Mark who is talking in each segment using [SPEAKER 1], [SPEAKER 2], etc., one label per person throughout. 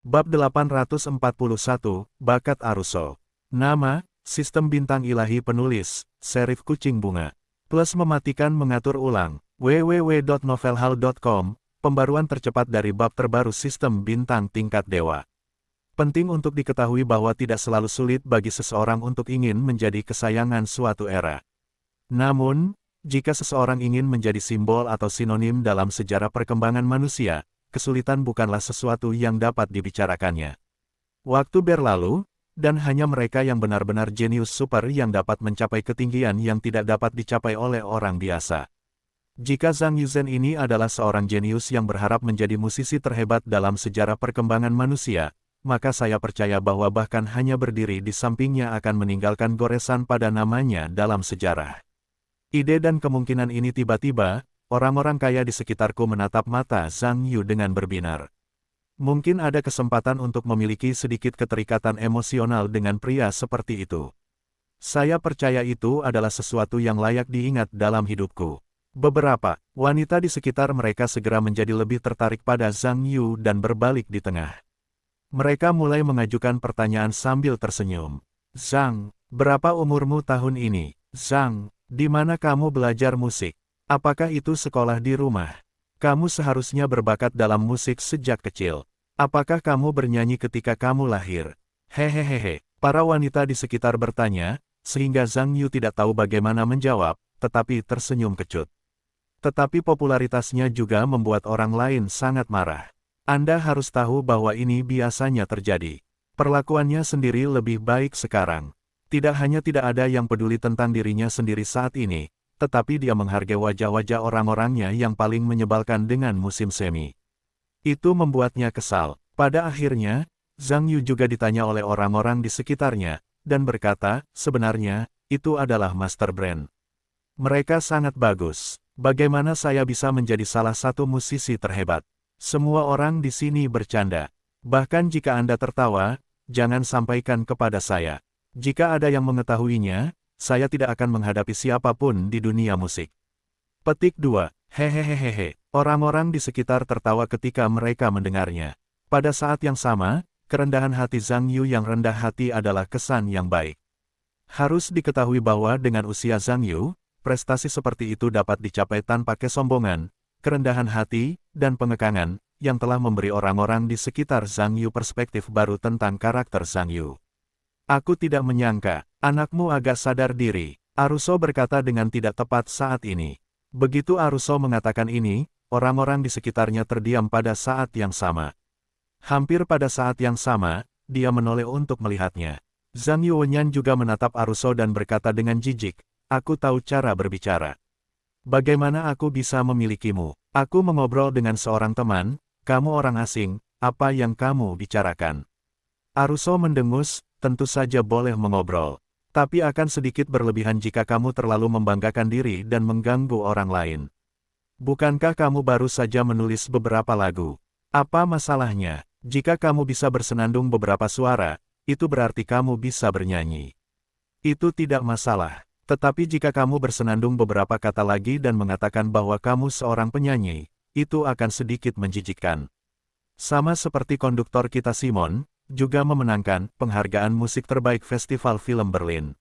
[SPEAKER 1] Bab 841, Bakat Aruso. Nama, Sistem Bintang Ilahi Penulis, Serif Kucing Bunga. Plus mematikan mengatur ulang, www.novelhal.com, pembaruan tercepat dari bab terbaru Sistem Bintang Tingkat Dewa. Penting untuk diketahui bahwa tidak selalu sulit bagi seseorang untuk ingin menjadi kesayangan suatu era. Namun, jika seseorang ingin menjadi simbol atau sinonim dalam sejarah perkembangan manusia, kesulitan bukanlah sesuatu yang dapat dibicarakannya. Waktu berlalu, dan hanya mereka yang benar-benar jenius super yang dapat mencapai ketinggian yang tidak dapat dicapai oleh orang biasa. Jika Zhang Yuzhen ini adalah seorang jenius yang berharap menjadi musisi terhebat dalam sejarah perkembangan manusia, maka saya percaya bahwa bahkan hanya berdiri di sampingnya akan meninggalkan goresan pada namanya dalam sejarah. Ide dan kemungkinan ini tiba-tiba, orang-orang kaya di sekitarku menatap mata Zhang Yu dengan berbinar. Mungkin ada kesempatan untuk memiliki sedikit keterikatan emosional dengan pria seperti itu. Saya percaya itu adalah sesuatu yang layak diingat dalam hidupku. Beberapa wanita di sekitar mereka segera menjadi lebih tertarik pada Zhang Yu dan berbalik di tengah. Mereka mulai mengajukan pertanyaan sambil tersenyum. Zhang, berapa umurmu tahun ini? Zhang, di mana kamu belajar musik? Apakah itu sekolah di rumah? Kamu seharusnya berbakat dalam musik sejak kecil. Apakah kamu bernyanyi ketika kamu lahir? Hehehehe, para wanita di sekitar bertanya, sehingga Zhang Yu tidak tahu bagaimana menjawab, tetapi tersenyum kecut. Tetapi popularitasnya juga membuat orang lain sangat marah. Anda harus tahu bahwa ini biasanya terjadi. Perlakuannya sendiri lebih baik sekarang. Tidak hanya tidak ada yang peduli tentang dirinya sendiri saat ini, tetapi dia menghargai wajah-wajah orang-orangnya yang paling menyebalkan dengan musim semi. Itu membuatnya kesal. Pada akhirnya, Zhang Yu juga ditanya oleh orang-orang di sekitarnya, dan berkata, sebenarnya, itu adalah master brand. Mereka sangat bagus. Bagaimana saya bisa menjadi salah satu musisi terhebat? Semua orang di sini bercanda. Bahkan jika Anda tertawa, jangan sampaikan kepada saya. Jika ada yang mengetahuinya, saya tidak akan menghadapi siapapun di dunia musik. Petik 2. Hehehehehe. Orang-orang di sekitar tertawa ketika mereka mendengarnya. Pada saat yang sama, kerendahan hati Zhang Yu yang rendah hati adalah kesan yang baik. Harus diketahui bahwa dengan usia Zhang Yu, prestasi seperti itu dapat dicapai tanpa kesombongan, kerendahan hati, dan pengekangan, yang telah memberi orang-orang di sekitar Zhang Yu perspektif baru tentang karakter Zhang Yu. Aku tidak menyangka, anakmu agak sadar diri, Aruso berkata dengan tidak tepat saat ini. Begitu Aruso mengatakan ini, orang-orang di sekitarnya terdiam pada saat yang sama. Hampir pada saat yang sama, dia menoleh untuk melihatnya. Zhang Yuwenyan juga menatap Aruso dan berkata dengan jijik, aku tahu cara berbicara. Bagaimana aku bisa memilikimu? Aku mengobrol dengan seorang teman, kamu orang asing, apa yang kamu bicarakan? Aruso mendengus, tentu saja boleh mengobrol. Tapi akan sedikit berlebihan jika kamu terlalu membanggakan diri dan mengganggu orang lain. Bukankah kamu baru saja menulis beberapa lagu? Apa masalahnya? Jika kamu bisa bersenandung beberapa suara, itu berarti kamu bisa bernyanyi. Itu tidak masalah. Tetapi jika kamu bersenandung beberapa kata lagi dan mengatakan bahwa kamu seorang penyanyi, itu akan sedikit menjijikkan. Sama seperti konduktor kita Simon, juga memenangkan penghargaan musik terbaik Festival Film Berlin.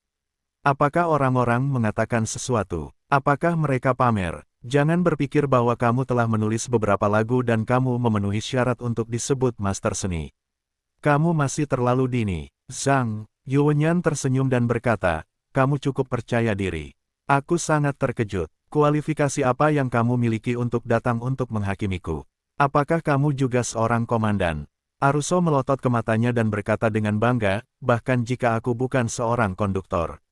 [SPEAKER 1] Apakah orang-orang mengatakan sesuatu? Apakah mereka pamer? Jangan berpikir bahwa kamu telah menulis beberapa lagu dan kamu memenuhi syarat untuk disebut master seni. Kamu masih terlalu dini. Zhang Yuwenyan tersenyum dan berkata, kamu cukup percaya diri. Aku sangat terkejut. Kualifikasi apa yang kamu miliki untuk datang untuk menghakimiku? Apakah kamu juga seorang komandan? Aruso melotot ke matanya dan berkata dengan bangga, bahkan jika aku bukan seorang konduktor.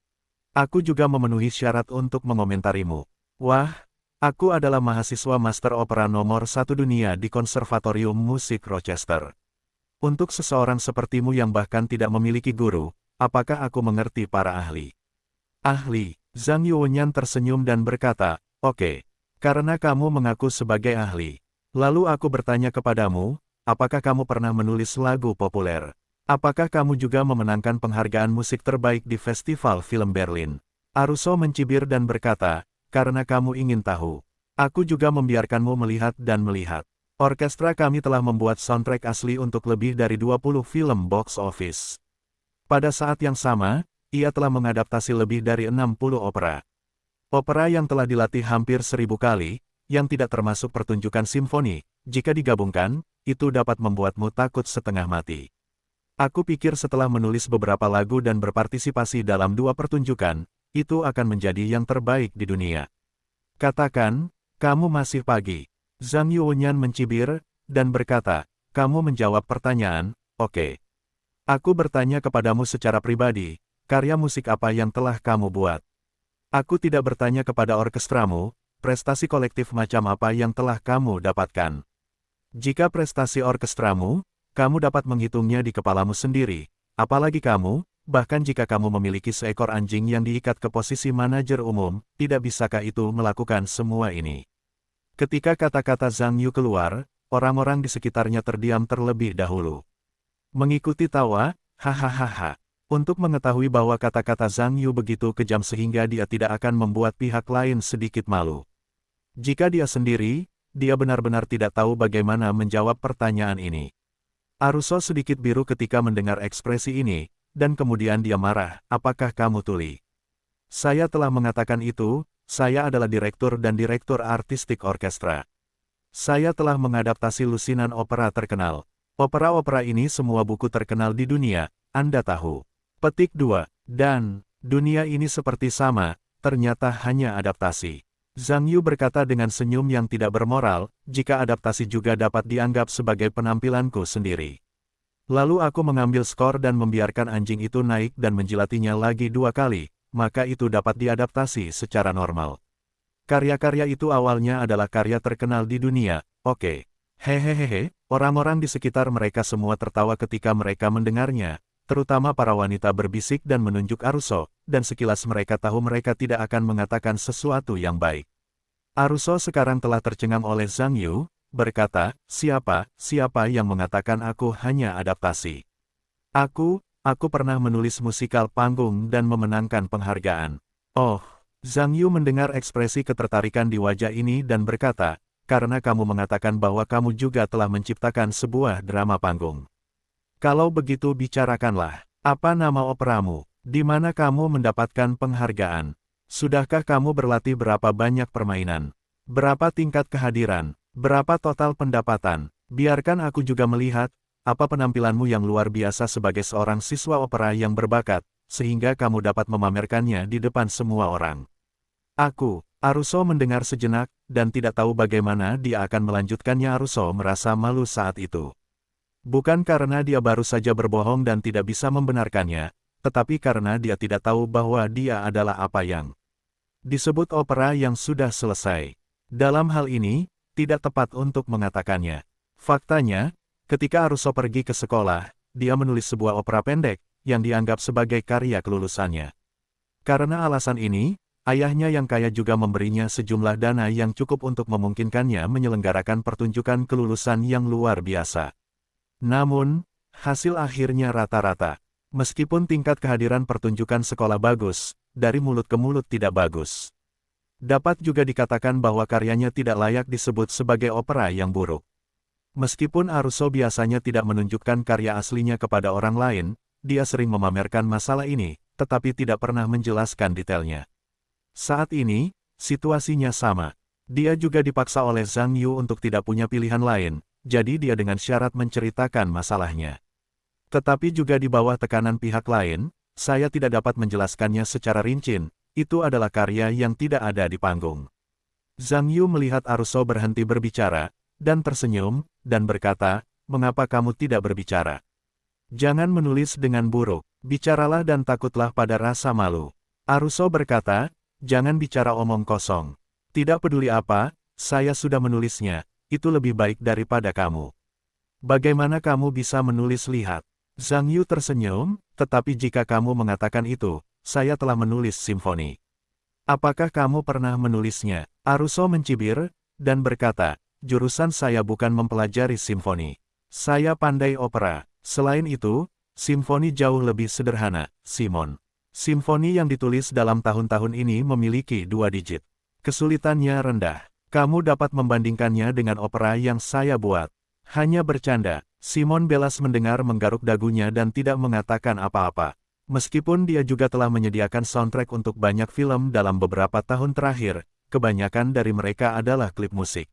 [SPEAKER 1] Aku juga memenuhi syarat untuk mengomentarimu. Wah, aku adalah mahasiswa master opera nomor 1 dunia di Konservatorium Musik Rochester. Untuk seseorang sepertimu yang bahkan tidak memiliki guru, apakah aku mengerti para ahli? Ahli, Zhang Yuwenyan tersenyum dan berkata, oke, karena kamu mengaku sebagai ahli. Lalu aku bertanya kepadamu, apakah kamu pernah menulis lagu populer? Apakah kamu juga memenangkan penghargaan musik terbaik di Festival Film Berlin? Aruso mencibir dan berkata, karena kamu ingin tahu. Aku juga membiarkanmu melihat dan melihat. Orkestra kami telah membuat soundtrack asli untuk lebih dari 20 film box office. Pada saat yang sama, ia telah mengadaptasi lebih dari 60 opera. Opera yang telah dilatih hampir 1000 kali, yang tidak termasuk pertunjukan simfoni, jika digabungkan, itu dapat membuatmu takut setengah mati. Aku pikir setelah menulis beberapa lagu dan berpartisipasi dalam 2 pertunjukan, itu akan menjadi yang terbaik di dunia. Katakan, kamu masih pagi. Zhang Yuanyan mencibir, dan berkata, kamu menjawab pertanyaan, oke. Aku bertanya kepadamu secara pribadi, karya musik apa yang telah kamu buat? Aku tidak bertanya kepada orkestramu, prestasi kolektif macam apa yang telah kamu dapatkan. Jika prestasi orkestramu, kamu dapat menghitungnya di kepalamu sendiri, apalagi kamu, bahkan jika kamu memiliki seekor anjing yang diikat ke posisi manajer umum, tidak bisakah itu melakukan semua ini? Ketika kata-kata Zhang Yu keluar, orang-orang di sekitarnya terdiam terlebih dahulu. Mengikuti tawa, hahaha. Untuk mengetahui bahwa kata-kata Zhang Yu begitu kejam sehingga dia tidak akan membuat pihak lain sedikit malu. Jika dia sendiri, dia benar-benar tidak tahu bagaimana menjawab pertanyaan ini. Aruso sedikit biru ketika mendengar ekspresi ini, dan kemudian dia marah, apakah kamu tuli? Saya telah mengatakan itu, saya adalah direktur dan direktur artistik orkestra. Saya telah mengadaptasi lusinan opera terkenal. Opera-opera ini semua buku terkenal di dunia, Anda tahu. Petik 2. Dan, dunia ini seperti sama, ternyata hanya adaptasi. Zhang Yu berkata dengan senyum yang tidak bermoral, jika adaptasi juga dapat dianggap sebagai penampilanku sendiri. Lalu aku mengambil skor dan membiarkan anjing itu naik dan menjilatinya lagi 2 kali, maka itu dapat diadaptasi secara normal. Karya-karya itu awalnya adalah karya terkenal di dunia, oke. Hehehehe, orang-orang di sekitar mereka semua tertawa ketika mereka mendengarnya, terutama para wanita berbisik dan menunjuk Aruso, dan sekilas mereka tahu mereka tidak akan mengatakan sesuatu yang baik. Aruso sekarang telah tercengang oleh Zhang Yu, berkata, siapa yang mengatakan aku hanya adaptasi? Aku pernah menulis musikal panggung dan memenangkan penghargaan. Oh, Zhang Yu mendengar ekspresi ketertarikan di wajah ini dan berkata, karena kamu mengatakan bahwa kamu juga telah menciptakan sebuah drama panggung. Kalau begitu bicarakanlah, apa nama operamu? Di mana kamu mendapatkan penghargaan? Sudahkah kamu berlatih berapa banyak permainan? Berapa tingkat kehadiran? Berapa total pendapatan? Biarkan aku juga melihat, apa penampilanmu yang luar biasa sebagai seorang siswa opera yang berbakat, sehingga kamu dapat memamerkannya di depan semua orang. Aruso mendengar sejenak, dan tidak tahu bagaimana dia akan melanjutkannya. Aruso merasa malu saat itu. Bukan karena dia baru saja berbohong dan tidak bisa membenarkannya, tetapi karena dia tidak tahu bahwa dia adalah apa yang disebut opera yang sudah selesai. Dalam hal ini, tidak tepat untuk mengatakannya. Faktanya, ketika Aruso pergi ke sekolah, dia menulis sebuah opera pendek, yang dianggap sebagai karya kelulusannya. Karena alasan ini, ayahnya yang kaya juga memberinya sejumlah dana yang cukup untuk memungkinkannya menyelenggarakan pertunjukan kelulusan yang luar biasa. Namun, hasil akhirnya rata-rata. Meskipun tingkat kehadiran pertunjukan sekolah bagus, dari mulut ke mulut tidak bagus. Dapat juga dikatakan bahwa karyanya tidak layak disebut sebagai opera yang buruk. Meskipun Aruso biasanya tidak menunjukkan karya aslinya kepada orang lain, dia sering memamerkan masalah ini, tetapi tidak pernah menjelaskan detailnya. Saat ini, situasinya sama. Dia juga dipaksa oleh Zhang Yu untuk tidak punya pilihan lain, jadi dia dengan syarat menceritakan masalahnya. Tetapi juga di bawah tekanan pihak lain, saya tidak dapat menjelaskannya secara rinci, itu adalah karya yang tidak ada di panggung. Zhang Yu melihat Aruso berhenti berbicara, dan tersenyum, dan berkata, mengapa kamu tidak berbicara? Jangan menulis dengan buruk, bicaralah dan takutlah pada rasa malu. Aruso berkata, jangan bicara omong kosong. Tidak peduli apa, saya sudah menulisnya, itu lebih baik daripada kamu. Bagaimana kamu bisa menulis? Lihat. Zhang Yu tersenyum, tetapi jika kamu mengatakan itu, saya telah menulis simfoni. Apakah kamu pernah menulisnya? Aruso mencibir, dan berkata, jurusan saya bukan mempelajari simfoni. Saya pandai opera. Selain itu, simfoni jauh lebih sederhana, Simon. Simfoni yang ditulis dalam tahun-tahun ini memiliki 2 digit. Kesulitannya rendah. Kamu dapat membandingkannya dengan opera yang saya buat. Hanya bercanda. Simon Bellas mendengar menggaruk dagunya dan tidak mengatakan apa-apa. Meskipun dia juga telah menyediakan soundtrack untuk banyak film dalam beberapa tahun terakhir, kebanyakan dari mereka adalah klip musik.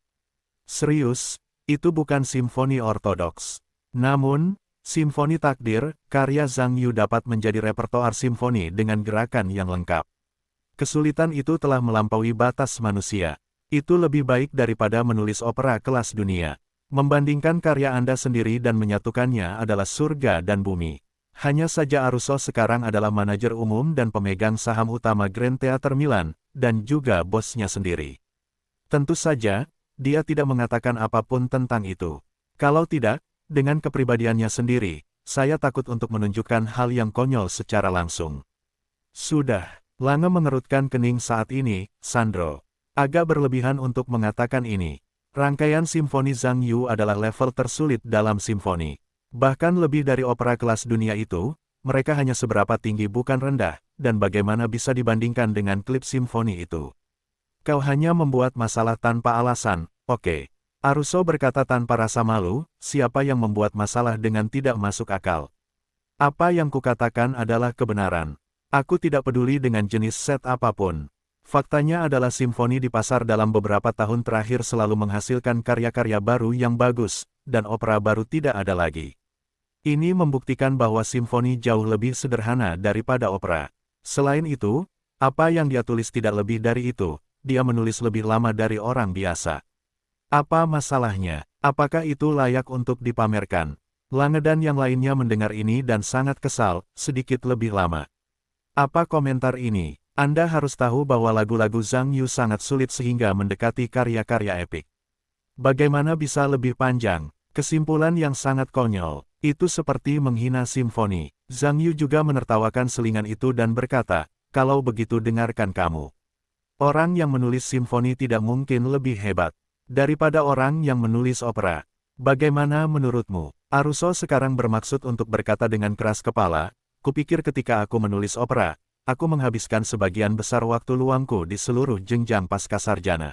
[SPEAKER 1] Serius, itu bukan simfoni ortodoks. Namun, Simfoni Takdir, karya Zhang Yu dapat menjadi repertoar simfoni dengan gerakan yang lengkap. Kesulitan itu telah melampaui batas manusia. Itu lebih baik daripada menulis opera kelas dunia. Membandingkan karya Anda sendiri dan menyatukannya adalah surga dan bumi. Hanya saja Aruso sekarang adalah manajer umum dan pemegang saham utama Grand Theater Milan, dan juga bosnya sendiri. Tentu saja, dia tidak mengatakan apapun tentang itu. Kalau tidak, dengan kepribadiannya sendiri, saya takut untuk menunjukkan hal yang konyol secara langsung. Sudah, Lange mengerutkan kening saat ini, Sandro. Agak berlebihan untuk mengatakan ini. Rangkaian simfoni Zhang Yu adalah level tersulit dalam simfoni. Bahkan lebih dari opera kelas dunia itu, mereka hanya seberapa tinggi bukan rendah, dan bagaimana bisa dibandingkan dengan klip simfoni itu. Kau hanya membuat masalah tanpa alasan, oke. Aruso berkata tanpa rasa malu, siapa yang membuat masalah dengan tidak masuk akal? Apa yang kukatakan adalah kebenaran. Aku tidak peduli dengan jenis set apapun. Faktanya adalah simfoni di pasar dalam beberapa tahun terakhir selalu menghasilkan karya-karya baru yang bagus, dan opera baru tidak ada lagi. Ini membuktikan bahwa simfoni jauh lebih sederhana daripada opera. Selain itu, apa yang dia tulis tidak lebih dari itu, dia menulis lebih lama dari orang biasa. Apa masalahnya? Apakah itu layak untuk dipamerkan? Lange dan yang lainnya mendengar ini dan sangat kesal, sedikit lebih lama. Apa komentar ini? Anda harus tahu bahwa lagu-lagu Zhang Yu sangat sulit sehingga mendekati karya-karya epik. Bagaimana bisa lebih panjang? Kesimpulan yang sangat konyol. Itu seperti menghina simfoni. Zhang Yu juga menertawakan selingan itu dan berkata, kalau begitu dengarkan kamu. Orang yang menulis simfoni tidak mungkin lebih hebat daripada orang yang menulis opera. Bagaimana menurutmu? Aruso sekarang bermaksud untuk berkata dengan keras kepala, kupikir ketika aku menulis opera, aku menghabiskan sebagian besar waktu luangku di seluruh jenjang pascasarjana.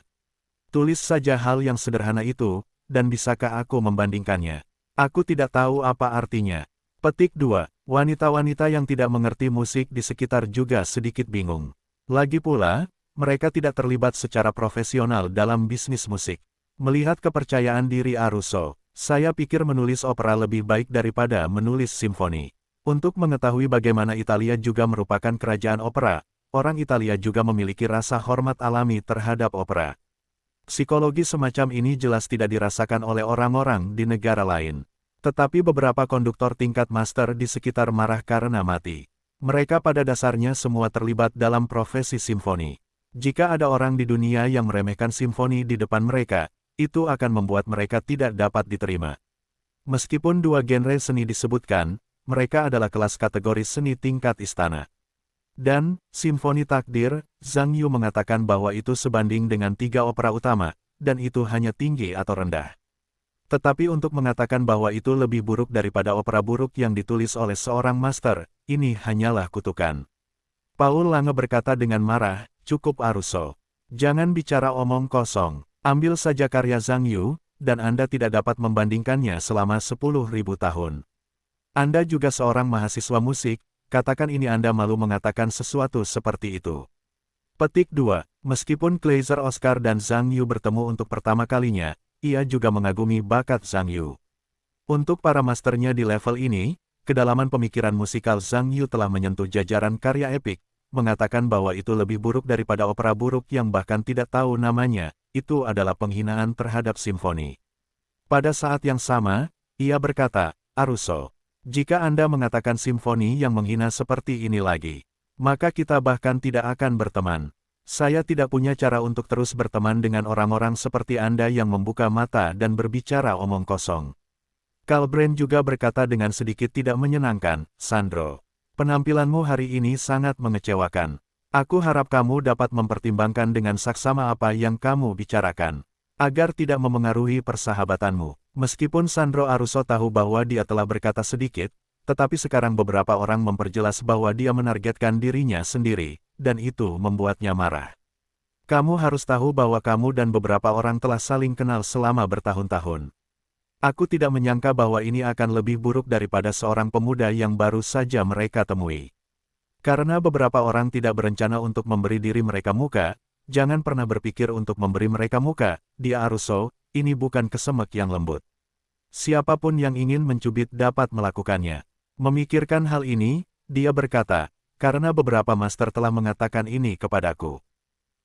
[SPEAKER 1] Tulis saja hal yang sederhana itu, dan bisakah aku membandingkannya? Aku tidak tahu apa artinya. Petik 2. Wanita-wanita yang tidak mengerti musik di sekitar juga sedikit bingung. Lagi pula, mereka tidak terlibat secara profesional dalam bisnis musik. Melihat kepercayaan diri Aruso, saya pikir menulis opera lebih baik daripada menulis simfoni. Untuk mengetahui bagaimana Italia juga merupakan kerajaan opera, orang Italia juga memiliki rasa hormat alami terhadap opera. Psikologi semacam ini jelas tidak dirasakan oleh orang-orang di negara lain. Tetapi beberapa konduktor tingkat master di sekitar marah karena mati. Mereka pada dasarnya semua terlibat dalam profesi simfoni. Jika ada orang di dunia yang meremehkan simfoni di depan mereka, itu akan membuat mereka tidak dapat diterima. Meskipun dua genre seni disebutkan, mereka adalah kelas kategori seni tingkat istana. Dan, Simfoni Takdir, Zhang Yu mengatakan bahwa itu sebanding dengan 3 opera utama, dan itu hanya tinggi atau rendah. Tetapi untuk mengatakan bahwa itu lebih buruk daripada opera buruk yang ditulis oleh seorang master, ini hanyalah kutukan. Paul Lange berkata dengan marah, cukup Aruso. Jangan bicara omong kosong. Ambil saja karya Zhang Yu, dan Anda tidak dapat membandingkannya selama 10.000 tahun. Anda juga seorang mahasiswa musik, katakan ini Anda malu mengatakan sesuatu seperti itu. Petik 2. Meskipun Kleiser Oscar dan Zhang Yu bertemu untuk pertama kalinya, ia juga mengagumi bakat Zhang Yu. Untuk para masternya di level ini, kedalaman pemikiran musikal Zhang Yu telah menyentuh jajaran karya epik, mengatakan bahwa itu lebih buruk daripada opera buruk yang bahkan tidak tahu namanya, itu adalah penghinaan terhadap simfoni. Pada saat yang sama, ia berkata, Aruso, jika Anda mengatakan simfoni yang menghina seperti ini lagi, maka kita bahkan tidak akan berteman. Saya tidak punya cara untuk terus berteman dengan orang-orang seperti Anda yang membuka mata dan berbicara omong kosong. Kalbrand juga berkata dengan sedikit tidak menyenangkan, Sandro. Penampilanmu hari ini sangat mengecewakan. Aku harap kamu dapat mempertimbangkan dengan saksama apa yang kamu bicarakan, agar tidak memengaruhi persahabatanmu. Meskipun Sandro Aruso tahu bahwa dia telah berkata sedikit, tetapi sekarang beberapa orang memperjelas bahwa dia menargetkan dirinya sendiri, dan itu membuatnya marah. Kamu harus tahu bahwa kamu dan beberapa orang telah saling kenal selama bertahun-tahun. Aku tidak menyangka bahwa ini akan lebih buruk daripada seorang pemuda yang baru saja mereka temui. Karena beberapa orang tidak berencana untuk memberi diri mereka muka, jangan pernah berpikir untuk memberi mereka muka, dia Aruso, ini bukan kesemek yang lembut. Siapapun yang ingin mencubit dapat melakukannya. Memikirkan hal ini, dia berkata, karena beberapa master telah mengatakan ini kepadaku.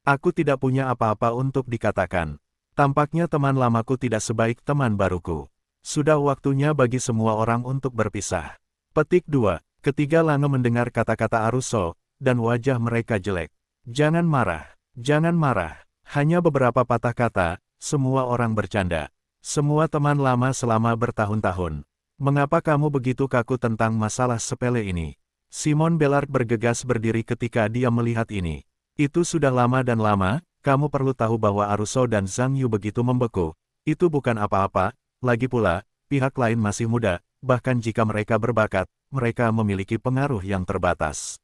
[SPEAKER 1] Aku tidak punya apa-apa untuk dikatakan. Tampaknya teman lamaku tidak sebaik teman baruku. Sudah waktunya bagi semua orang untuk berpisah. Petik 2. Ketiga Lange mendengar kata-kata Aruso, dan wajah mereka jelek. Jangan marah, jangan marah. Hanya beberapa patah kata, semua orang bercanda. Semua teman lama selama bertahun-tahun. Mengapa kamu begitu kaku tentang masalah sepele ini? Simon Bellard bergegas berdiri ketika dia melihat ini. Itu sudah lama dan lama, kamu perlu tahu bahwa Aruso dan Zhang Yu begitu membeku. Itu bukan apa-apa, lagi pula, pihak lain masih muda, bahkan jika mereka berbakat, mereka memiliki pengaruh yang terbatas.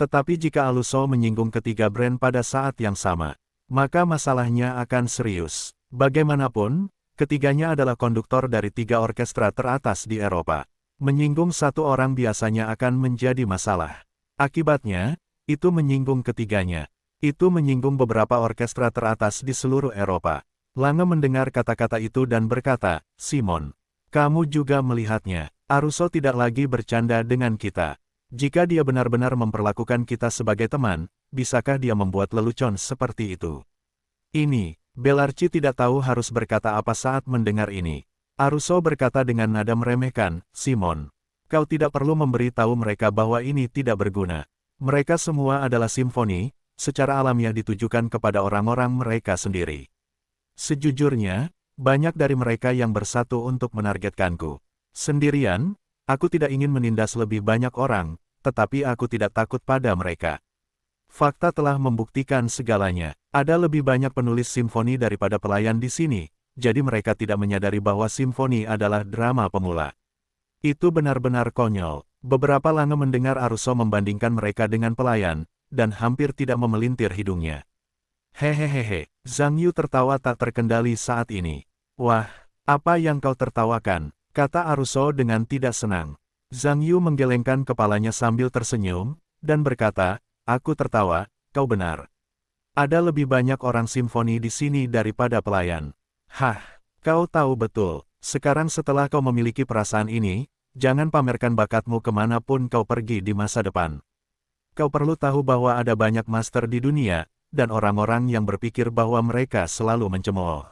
[SPEAKER 1] Tetapi jika Aruso menyinggung ketiga brand pada saat yang sama, maka masalahnya akan serius. Bagaimanapun, ketiganya adalah konduktor dari 3 orkestra teratas di Eropa. Menyinggung satu orang biasanya akan menjadi masalah. Akibatnya, itu menyinggung ketiganya. Itu menyinggung beberapa orkestra teratas di seluruh Eropa. Lange mendengar kata-kata itu dan berkata, Simon, kamu juga melihatnya. Aruso tidak lagi bercanda dengan kita. Jika dia benar-benar memperlakukan kita sebagai teman, bisakah dia membuat lelucon seperti itu? Ini, Bellarci tidak tahu harus berkata apa saat mendengar ini. Aruso berkata dengan nada meremehkan, Simon, kau tidak perlu memberi tahu mereka bahwa ini tidak berguna. Mereka semua adalah simfoni, secara alamiah ditujukan kepada orang-orang mereka sendiri. Sejujurnya, banyak dari mereka yang bersatu untuk menargetkanku. Sendirian, aku tidak ingin menindas lebih banyak orang, tetapi aku tidak takut pada mereka. Fakta telah membuktikan segalanya. Ada lebih banyak penulis simfoni daripada pelayan di sini, jadi mereka tidak menyadari bahwa simfoni adalah drama pemula. Itu benar-benar konyol. Beberapa Lange mendengar Aruso membandingkan mereka dengan pelayan, dan hampir tidak memelintir hidungnya. Hehehehe, Zhang Yu tertawa tak terkendali saat ini. Wah, apa yang kau tertawakan? Kata Aruso dengan tidak senang. Zhang Yu menggelengkan kepalanya sambil tersenyum, dan berkata, aku tertawa, kau benar. Ada lebih banyak orang simfoni di sini daripada pelayan. Hah, kau tahu betul, sekarang setelah kau memiliki perasaan ini, jangan pamerkan bakatmu kemanapun kau pergi di masa depan. Kau perlu tahu bahwa ada banyak master di dunia, dan orang-orang yang berpikir bahwa mereka selalu mencemooh.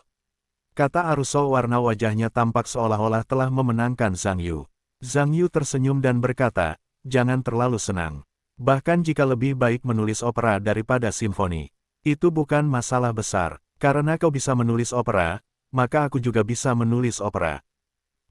[SPEAKER 1] Kata Aruso warna wajahnya tampak seolah-olah telah memenangkan Zhang Yu. Zhang Yu tersenyum dan berkata, jangan terlalu senang. Bahkan jika lebih baik menulis opera daripada simfoni. Itu bukan masalah besar, karena kau bisa menulis opera, maka aku juga bisa menulis opera.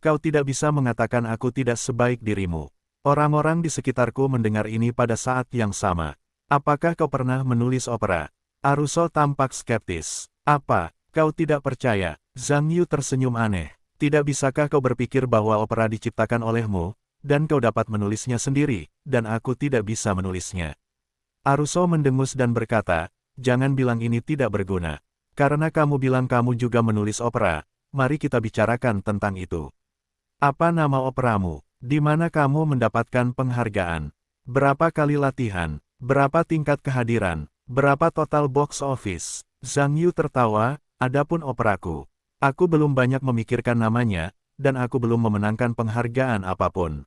[SPEAKER 1] Kau tidak bisa mengatakan aku tidak sebaik dirimu. Orang-orang di sekitarku mendengar ini pada saat yang sama. Apakah kau pernah menulis opera? Aruso tampak skeptis. Apa, kau tidak percaya? Zhang Yu tersenyum aneh. Tidak bisakah kau berpikir bahwa opera diciptakan olehmu, dan kau dapat menulisnya sendiri, dan aku tidak bisa menulisnya? Aruso mendengus dan berkata, jangan bilang ini tidak berguna. Karena kamu bilang kamu juga menulis opera, mari kita bicarakan tentang itu. Apa nama operamu? Di mana kamu mendapatkan penghargaan? Berapa kali latihan? Berapa tingkat kehadiran? Berapa total box office? Zhang Yu tertawa, adapun operaku. Aku belum banyak memikirkan namanya, dan aku belum memenangkan penghargaan apapun.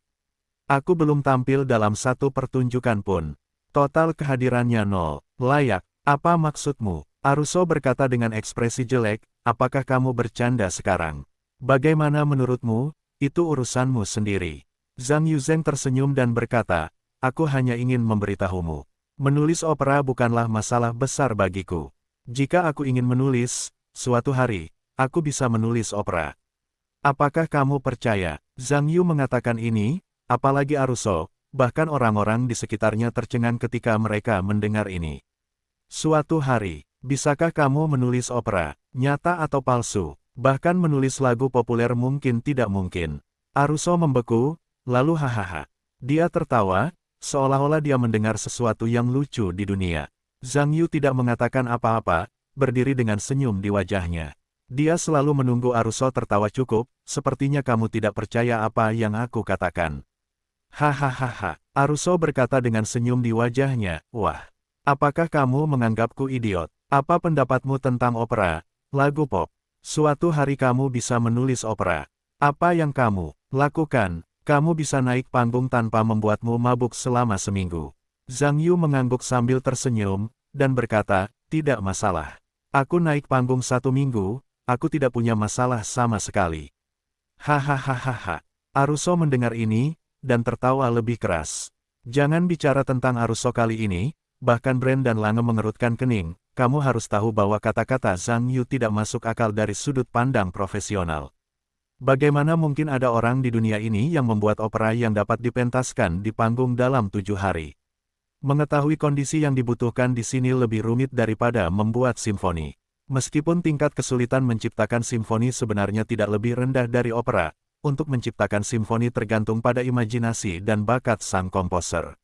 [SPEAKER 1] Aku belum tampil dalam satu pertunjukan pun. Total kehadirannya 0. Layak, apa maksudmu? Aruso berkata dengan ekspresi jelek, apakah kamu bercanda sekarang? Bagaimana menurutmu? Itu urusanmu sendiri. Zhang Yuzheng tersenyum dan berkata, aku hanya ingin memberitahumu. Menulis opera bukanlah masalah besar bagiku. Jika aku ingin menulis, suatu hari, aku bisa menulis opera. Apakah kamu percaya? Zhang Yu mengatakan ini, apalagi Aruso, bahkan orang-orang di sekitarnya tercengang ketika mereka mendengar ini. Suatu hari, bisakah kamu menulis opera, nyata atau palsu? Bahkan menulis lagu populer mungkin tidak mungkin. Aruso membeku, lalu hahaha. Dia tertawa, seolah-olah dia mendengar sesuatu yang lucu di dunia. Zhang Yu tidak mengatakan apa-apa, berdiri dengan senyum di wajahnya. Dia selalu menunggu Aruso tertawa cukup, sepertinya kamu tidak percaya apa yang aku katakan. Hahaha, Aruso berkata dengan senyum di wajahnya, wah. Apakah kamu menganggapku idiot? Apa pendapatmu tentang opera, lagu pop? Suatu hari kamu bisa menulis opera. Apa yang kamu lakukan? Kamu bisa naik panggung tanpa membuatmu mabuk selama seminggu. Zhang Yu mengangguk sambil tersenyum, dan berkata, tidak masalah. Aku naik panggung 1 minggu, aku tidak punya masalah sama sekali. Hahaha. Aruso mendengar ini, dan tertawa lebih keras. Jangan bicara tentang Aruso kali ini, bahkan Brand dan Lange mengerutkan kening, kamu harus tahu bahwa kata-kata Zhang Yu tidak masuk akal dari sudut pandang profesional. Bagaimana mungkin ada orang di dunia ini yang membuat opera yang dapat dipentaskan di panggung dalam 7 hari? Mengetahui kondisi yang dibutuhkan di sini lebih rumit daripada membuat simfoni. Meskipun tingkat kesulitan menciptakan simfoni sebenarnya tidak lebih rendah dari opera, untuk menciptakan simfoni tergantung pada imajinasi dan bakat sang komposer.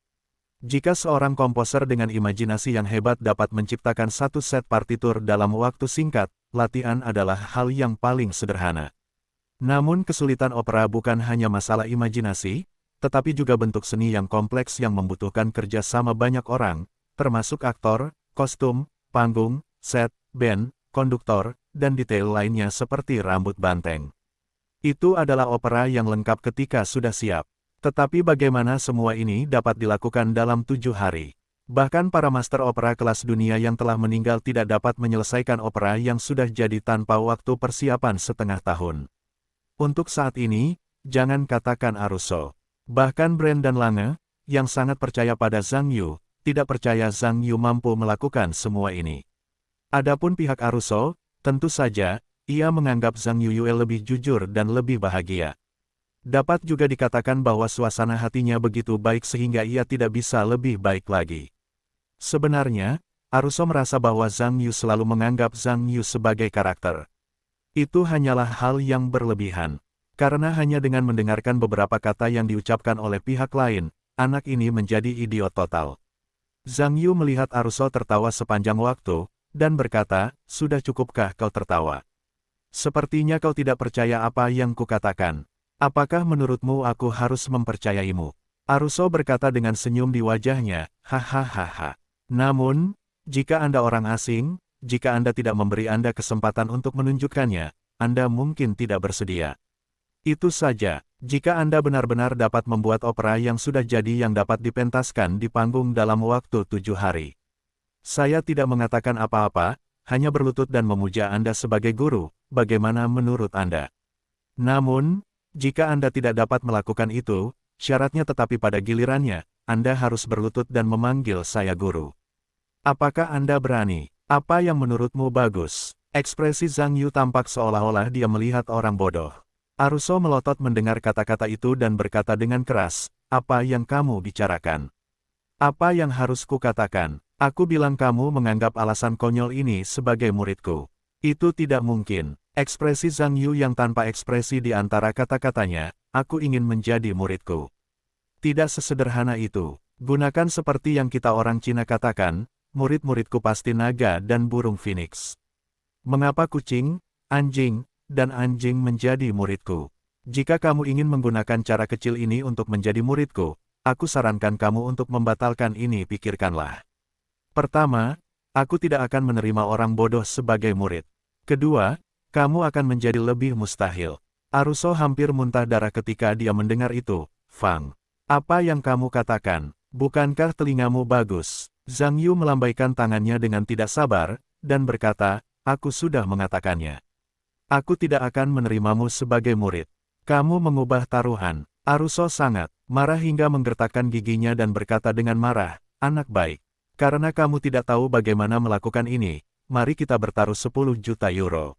[SPEAKER 1] Jika seorang komposer dengan imajinasi yang hebat dapat menciptakan satu set partitur dalam waktu singkat, latihan adalah hal yang paling sederhana. Namun kesulitan opera bukan hanya masalah imajinasi, tetapi juga bentuk seni yang kompleks yang membutuhkan kerja sama banyak orang, termasuk aktor, kostum, panggung, set, band, konduktor, dan detail lainnya seperti rambut banteng. Itu adalah opera yang lengkap ketika sudah siap. Tetapi bagaimana semua ini dapat dilakukan dalam 7 hari? Bahkan para master opera kelas dunia yang telah meninggal tidak dapat menyelesaikan opera yang sudah jadi tanpa waktu persiapan setengah tahun. Untuk saat ini, jangan katakan Aruso. Bahkan Brand dan Lange, yang sangat percaya pada Zhang Yu, tidak percaya Zhang Yu mampu melakukan semua ini. Adapun pihak Aruso, tentu saja, ia menganggap Zhang Yu lebih jujur dan lebih bahagia. Dapat juga dikatakan bahwa suasana hatinya begitu baik sehingga ia tidak bisa lebih baik lagi. Sebenarnya, Aruso merasa bahwa Zhang Yu selalu menganggap Zhang Yu sebagai karakter. Itu hanyalah hal yang berlebihan. Karena hanya dengan mendengarkan beberapa kata yang diucapkan oleh pihak lain, anak ini menjadi idiot total. Zhang Yu melihat Aruso tertawa sepanjang waktu, dan berkata, sudah cukupkah kau tertawa? Sepertinya kau tidak percaya apa yang kukatakan. Apakah menurutmu aku harus mempercayaimu? Aruso berkata dengan senyum di wajahnya, hahaha. Namun, jika Anda orang asing, jika Anda tidak memberi Anda kesempatan untuk menunjukkannya, Anda mungkin tidak bersedia. Itu saja, jika Anda benar-benar dapat membuat opera yang sudah jadi yang dapat dipentaskan di panggung dalam waktu 7 hari. Saya tidak mengatakan apa-apa, hanya berlutut dan memuja Anda sebagai guru, bagaimana menurut Anda? Namun, jika Anda tidak dapat melakukan itu, syaratnya tetapi pada gilirannya, Anda harus berlutut dan memanggil saya guru. Apakah Anda berani? Apa yang menurutmu bagus? Ekspresi Zhang Yu tampak seolah-olah dia melihat orang bodoh. Aruso melotot mendengar kata-kata itu dan berkata dengan keras, apa yang kamu bicarakan? Apa yang harus kukatakan? Aku bilang kamu menganggap alasan konyol ini sebagai muridku. Itu tidak mungkin. Ekspresi Zhang Yu yang tanpa ekspresi di antara kata-katanya, aku ingin menjadi muridku. Tidak sesederhana itu. Gunakan seperti yang kita orang Cina katakan, murid-muridku pasti naga dan burung phoenix. Mengapa kucing, anjing, dan anjing menjadi muridku? Jika kamu ingin menggunakan cara kecil ini untuk menjadi muridku, aku sarankan kamu untuk membatalkan ini. Pikirkanlah. Pertama, aku tidak akan menerima orang bodoh sebagai murid. Kedua, kamu akan menjadi lebih mustahil. Aruso hampir muntah darah ketika dia mendengar itu. Fang, apa yang kamu katakan? Bukankah telingamu bagus? Zhang Yu melambaikan tangannya dengan tidak sabar, dan berkata, aku sudah mengatakannya. Aku tidak akan menerimamu sebagai murid. Kamu mengubah taruhan. Aruso sangat marah hingga menggertakkan giginya dan berkata dengan marah, anak baik. Karena kamu tidak tahu bagaimana melakukan ini, mari kita bertaruh 10 juta euro.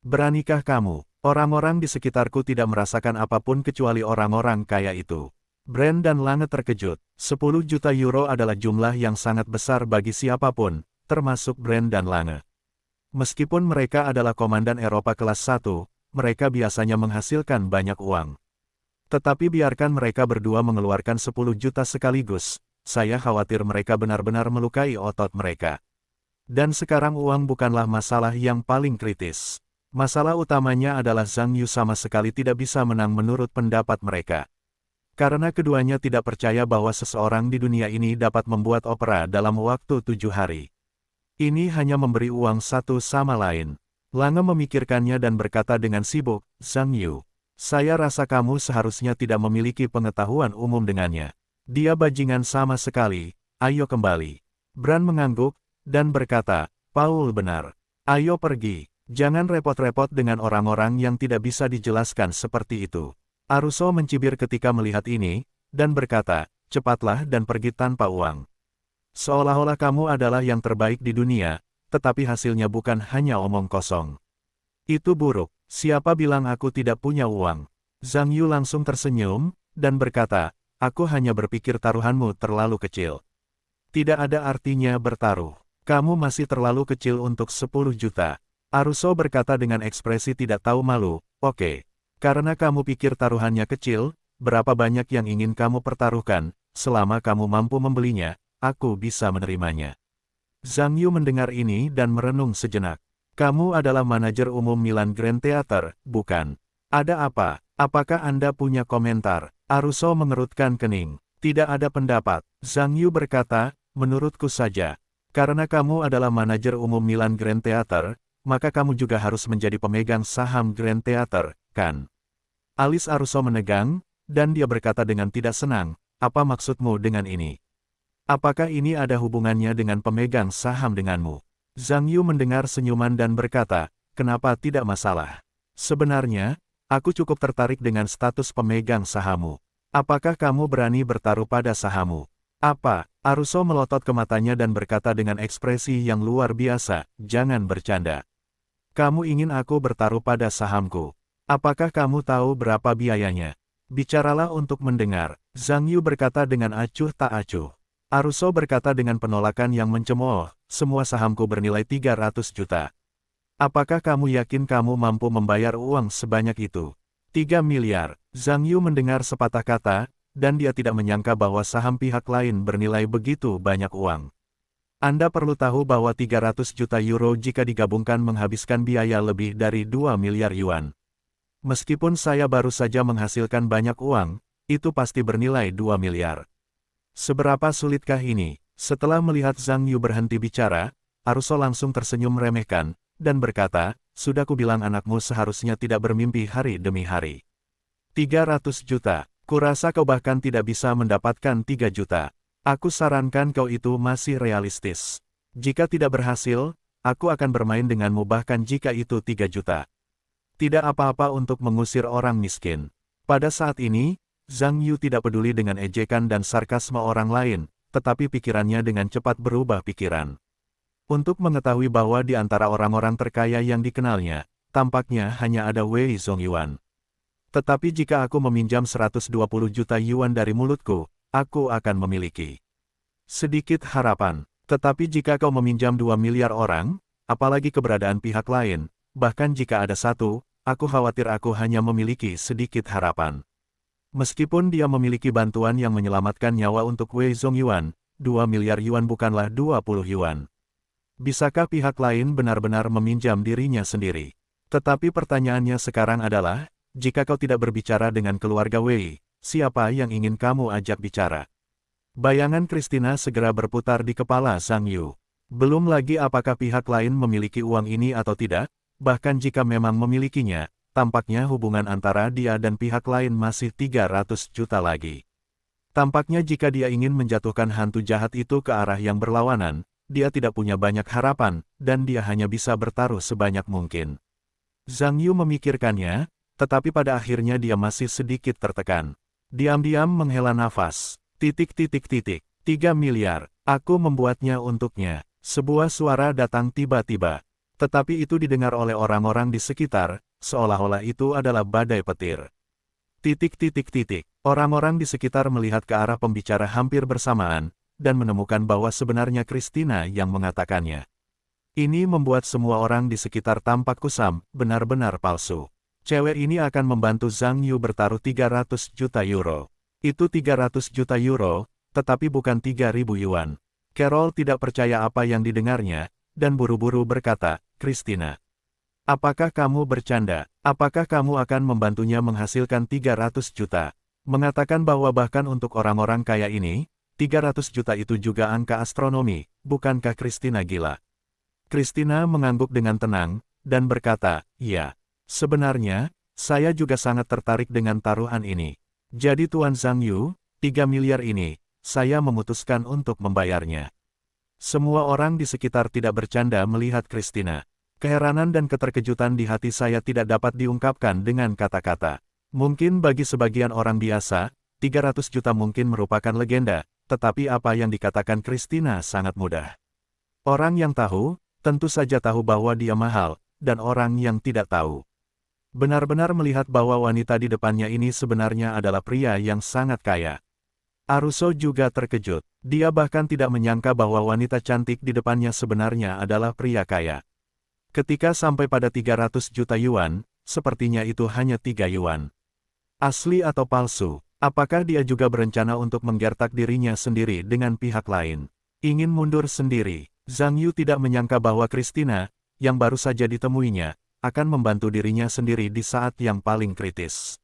[SPEAKER 1] Beranikah kamu? Orang-orang di sekitarku tidak merasakan apapun kecuali orang-orang kaya itu. Brand dan Lange terkejut. 10 juta euro adalah jumlah yang sangat besar bagi siapapun, termasuk Brand dan Lange. Meskipun mereka adalah komandan Eropa kelas 1, mereka biasanya menghasilkan banyak uang. Tetapi biarkan mereka berdua mengeluarkan 10 juta sekaligus, saya khawatir mereka benar-benar melukai otot mereka. Dan sekarang uang bukanlah masalah yang paling kritis. Masalah utamanya adalah Zhang Yu sama sekali tidak bisa menang menurut pendapat mereka. Karena keduanya tidak percaya bahwa seseorang di dunia ini dapat membuat opera dalam waktu 7 hari. Ini hanya memberi uang satu sama lain. Lange memikirkannya dan berkata dengan sibuk, Zhang Yu, saya rasa kamu seharusnya tidak memiliki pengetahuan umum dengannya. Dia bajingan sama sekali, ayo kembali. Bran mengangguk, dan berkata, Paul benar. Ayo pergi, jangan repot-repot dengan orang-orang yang tidak bisa dijelaskan seperti itu. Aruso mencibir ketika melihat ini, dan berkata, cepatlah dan pergi tanpa uang. Seolah-olah kamu adalah yang terbaik di dunia, tetapi hasilnya bukan hanya omong kosong. Itu buruk, siapa bilang aku tidak punya uang? Zhang Yu langsung tersenyum, dan berkata, aku hanya berpikir taruhanmu terlalu kecil. Tidak ada artinya bertaruh. Kamu masih terlalu kecil untuk 10 juta. Aruso berkata dengan ekspresi tidak tahu malu, oke. Karena kamu pikir taruhannya kecil, berapa banyak yang ingin kamu pertaruhkan, selama kamu mampu membelinya, aku bisa menerimanya. Zhang Yu mendengar ini dan merenung sejenak. Kamu adalah manajer umum Milan Grand Theater, bukan? Ada apa? Apakah Anda punya komentar? Aruso mengerutkan kening. Tidak ada pendapat. Zhang Yu berkata, menurutku saja. Karena kamu adalah manajer umum Milan Grand Theater, maka kamu juga harus menjadi pemegang saham Grand Theater, kan? Alis Aruso menegang, dan dia berkata dengan tidak senang, apa maksudmu dengan ini? Apakah ini ada hubungannya dengan pemegang saham denganmu? Zhang Yu mendengar senyuman dan berkata, kenapa tidak masalah? Sebenarnya, aku cukup tertarik dengan status pemegang sahammu. Apakah kamu berani bertaruh pada sahammu? Apa? Aruso melotot ke matanya dan berkata dengan ekspresi yang luar biasa, jangan bercanda. Kamu ingin aku bertaruh pada sahamku? Apakah kamu tahu berapa biayanya? Bicaralah untuk mendengar. Zhang Yu berkata dengan acuh tak acuh. Aruso berkata dengan penolakan yang mencemooh, semua sahamku bernilai 300 juta. Apakah kamu yakin kamu mampu membayar uang sebanyak itu? 3 miliar. Zhang Yu mendengar sepatah kata, dan dia tidak menyangka bahwa saham pihak lain bernilai begitu banyak uang. Anda perlu tahu bahwa 300 juta euro jika digabungkan menghabiskan biaya lebih dari 2 miliar yuan. Meskipun saya baru saja menghasilkan banyak uang, itu pasti bernilai 2 miliar. Seberapa sulitkah ini? Setelah melihat Zhang Yu berhenti bicara, Aruso langsung tersenyum meremehkan, dan berkata, sudah kubilang anakmu seharusnya tidak bermimpi hari demi hari. 300 juta, kurasa kau bahkan tidak bisa mendapatkan 3 juta. Aku sarankan kau itu masih realistis. Jika tidak berhasil, aku akan bermain denganmu bahkan jika itu 3 juta. Tidak apa-apa untuk mengusir orang miskin. Pada saat ini, Zhang Yu tidak peduli dengan ejekan dan sarkasme orang lain, tetapi pikirannya dengan cepat berubah pikiran. Untuk mengetahui bahwa di antara orang-orang terkaya yang dikenalnya, tampaknya hanya ada Wei Zongyuan. Tetapi jika aku meminjam 120 juta yuan dari mulutku, aku akan memiliki sedikit harapan. Tetapi jika kau meminjam 2 miliar orang, apalagi keberadaan pihak lain, bahkan jika ada satu, aku khawatir aku hanya memiliki sedikit harapan. Meskipun dia memiliki bantuan yang menyelamatkan nyawa untuk Wei Zongyuan, 2 miliar yuan bukanlah 20 yuan. Bisakah pihak lain benar-benar meminjam dirinya sendiri? Tetapi pertanyaannya sekarang adalah, jika kau tidak berbicara dengan keluarga Wei, siapa yang ingin kamu ajak bicara? Bayangan Christina segera berputar di kepala Zhang Yu. Belum lagi apakah pihak lain memiliki uang ini atau tidak, bahkan jika memang memilikinya, tampaknya hubungan antara dia dan pihak lain masih 300 juta lagi. Tampaknya jika dia ingin menjatuhkan hantu jahat itu ke arah yang berlawanan, dia tidak punya banyak harapan, dan dia hanya bisa bertaruh sebanyak mungkin. Zhang Yu memikirkannya, tetapi pada akhirnya dia masih sedikit tertekan. Diam-diam menghela nafas. 3 miliar, aku membuatnya untuknya. Sebuah suara datang tiba-tiba. Tetapi itu didengar oleh orang-orang di sekitar, seolah-olah itu adalah badai petir. Orang-orang di sekitar melihat ke arah pembicara hampir bersamaan, dan menemukan bahwa sebenarnya Christina yang mengatakannya. Ini membuat semua orang di sekitar tampak kusam, benar-benar palsu. Cewek ini akan membantu Zhang Yu bertaruh 300 juta euro. Itu 300 juta euro, tetapi bukan 3.000 yuan. Carol tidak percaya apa yang didengarnya, dan buru-buru berkata, Christina, apakah kamu bercanda? Apakah kamu akan membantunya menghasilkan 300 juta? Mengatakan bahwa bahkan untuk orang-orang kaya ini, 300 juta itu juga angka astronomi, bukankah Christina gila? Christina mengangguk dengan tenang, dan berkata, ya, sebenarnya, saya juga sangat tertarik dengan taruhan ini. Jadi Tuan Zhang Yu, 3 miliar ini, saya memutuskan untuk membayarnya. Semua orang di sekitar tidak bercanda melihat Christina. Keheranan dan keterkejutan di hati saya tidak dapat diungkapkan dengan kata-kata. Mungkin bagi sebagian orang biasa, 300 juta mungkin merupakan legenda, tetapi apa yang dikatakan Christina sangat mudah. Orang yang tahu, tentu saja tahu bahwa dia mahal, dan orang yang tidak tahu benar-benar melihat bahwa wanita di depannya ini sebenarnya adalah pria yang sangat kaya. Aruso juga terkejut. Dia bahkan tidak menyangka bahwa wanita cantik di depannya sebenarnya adalah pria kaya. Ketika sampai pada 300 juta yuan, sepertinya itu hanya 3 yuan. Asli atau palsu? Apakah dia juga berencana untuk menggertak dirinya sendiri dengan pihak lain? Ingin mundur sendiri? Zhang Yu tidak menyangka bahwa Christina, yang baru saja ditemuinya, akan membantu dirinya sendiri di saat yang paling kritis.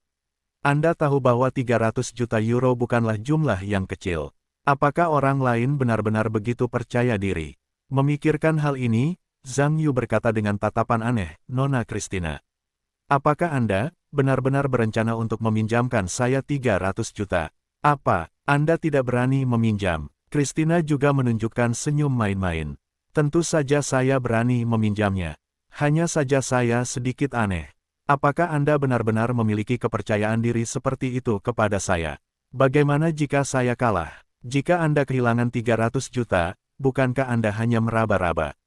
[SPEAKER 1] Anda tahu bahwa 300 juta euro bukanlah jumlah yang kecil. Apakah orang lain benar-benar begitu percaya diri? Memikirkan hal ini, Zhang Yu berkata dengan tatapan aneh, Nona Christina. Apakah Anda benar-benar berencana untuk meminjamkan saya 300 juta? Apa, Anda tidak berani meminjam? Christina juga menunjukkan senyum main-main. Tentu saja saya berani meminjamnya. Hanya saja saya sedikit aneh. Apakah Anda benar-benar memiliki kepercayaan diri seperti itu kepada saya? Bagaimana jika saya kalah? Jika Anda kehilangan 300 juta, bukankah Anda hanya meraba-raba?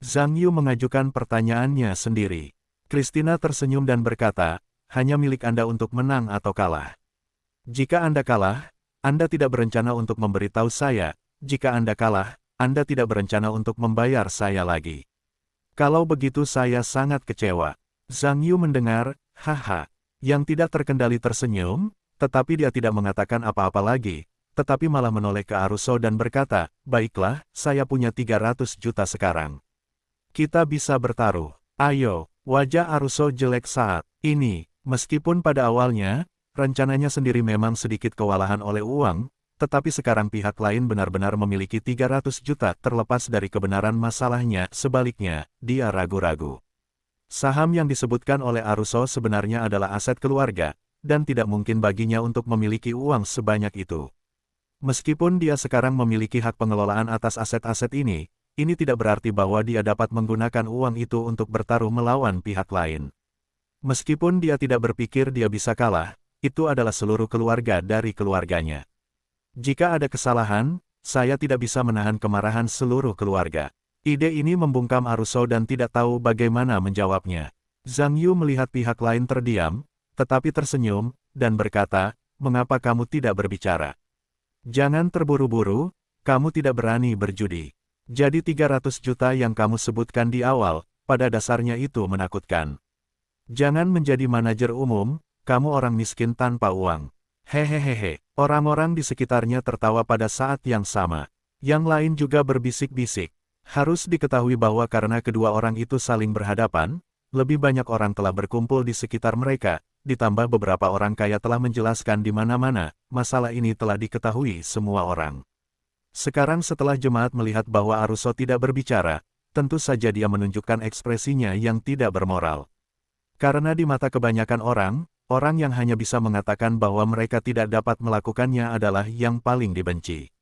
[SPEAKER 1] Zhang Yu mengajukan pertanyaannya sendiri. Christina tersenyum dan berkata, hanya milik Anda untuk menang atau kalah. Jika Anda kalah, Anda tidak berencana untuk memberitahu saya. Jika Anda kalah, Anda tidak berencana untuk membayar saya lagi. Kalau begitu saya sangat kecewa. Zhang Yu mendengar, haha, yang tidak terkendali tersenyum, tetapi dia tidak mengatakan apa-apa lagi, tetapi malah menoleh ke Aruso dan berkata, baiklah, saya punya 300 juta sekarang. Kita bisa bertaruh. Ayo, wajah Aruso jelek saat ini, meskipun pada awalnya, rencananya sendiri memang sedikit kewalahan oleh uang, tetapi sekarang pihak lain benar-benar memiliki 300 juta terlepas dari kebenaran masalahnya, sebaliknya, dia ragu-ragu. Saham yang disebutkan oleh Aruso sebenarnya adalah aset keluarga, dan tidak mungkin baginya untuk memiliki uang sebanyak itu. Meskipun dia sekarang memiliki hak pengelolaan atas aset-aset ini tidak berarti bahwa dia dapat menggunakan uang itu untuk bertaruh melawan pihak lain. Meskipun dia tidak berpikir dia bisa kalah, itu adalah seluruh keluarga dari keluarganya. Jika ada kesalahan, saya tidak bisa menahan kemarahan seluruh keluarga. Ide ini membungkam Aruso dan tidak tahu bagaimana menjawabnya. Zhang Yu melihat pihak lain terdiam, tetapi tersenyum, dan berkata, mengapa kamu tidak berbicara? Jangan terburu-buru, kamu tidak berani berjudi. Jadi 300 juta yang kamu sebutkan di awal, pada dasarnya itu menakutkan. Jangan menjadi manajer umum, kamu orang miskin tanpa uang. Hehehehe, orang-orang di sekitarnya tertawa pada saat yang sama. Yang lain juga berbisik-bisik. Harus diketahui bahwa karena kedua orang itu saling berhadapan, lebih banyak orang telah berkumpul di sekitar mereka, ditambah beberapa orang kaya telah menjelaskan di mana-mana, masalah ini telah diketahui semua orang. Sekarang setelah jemaat melihat bahwa Aruso tidak berbicara, tentu saja dia menunjukkan ekspresinya yang tidak bermoral. Karena di mata kebanyakan orang yang hanya bisa mengatakan bahwa mereka tidak dapat melakukannya adalah yang paling dibenci.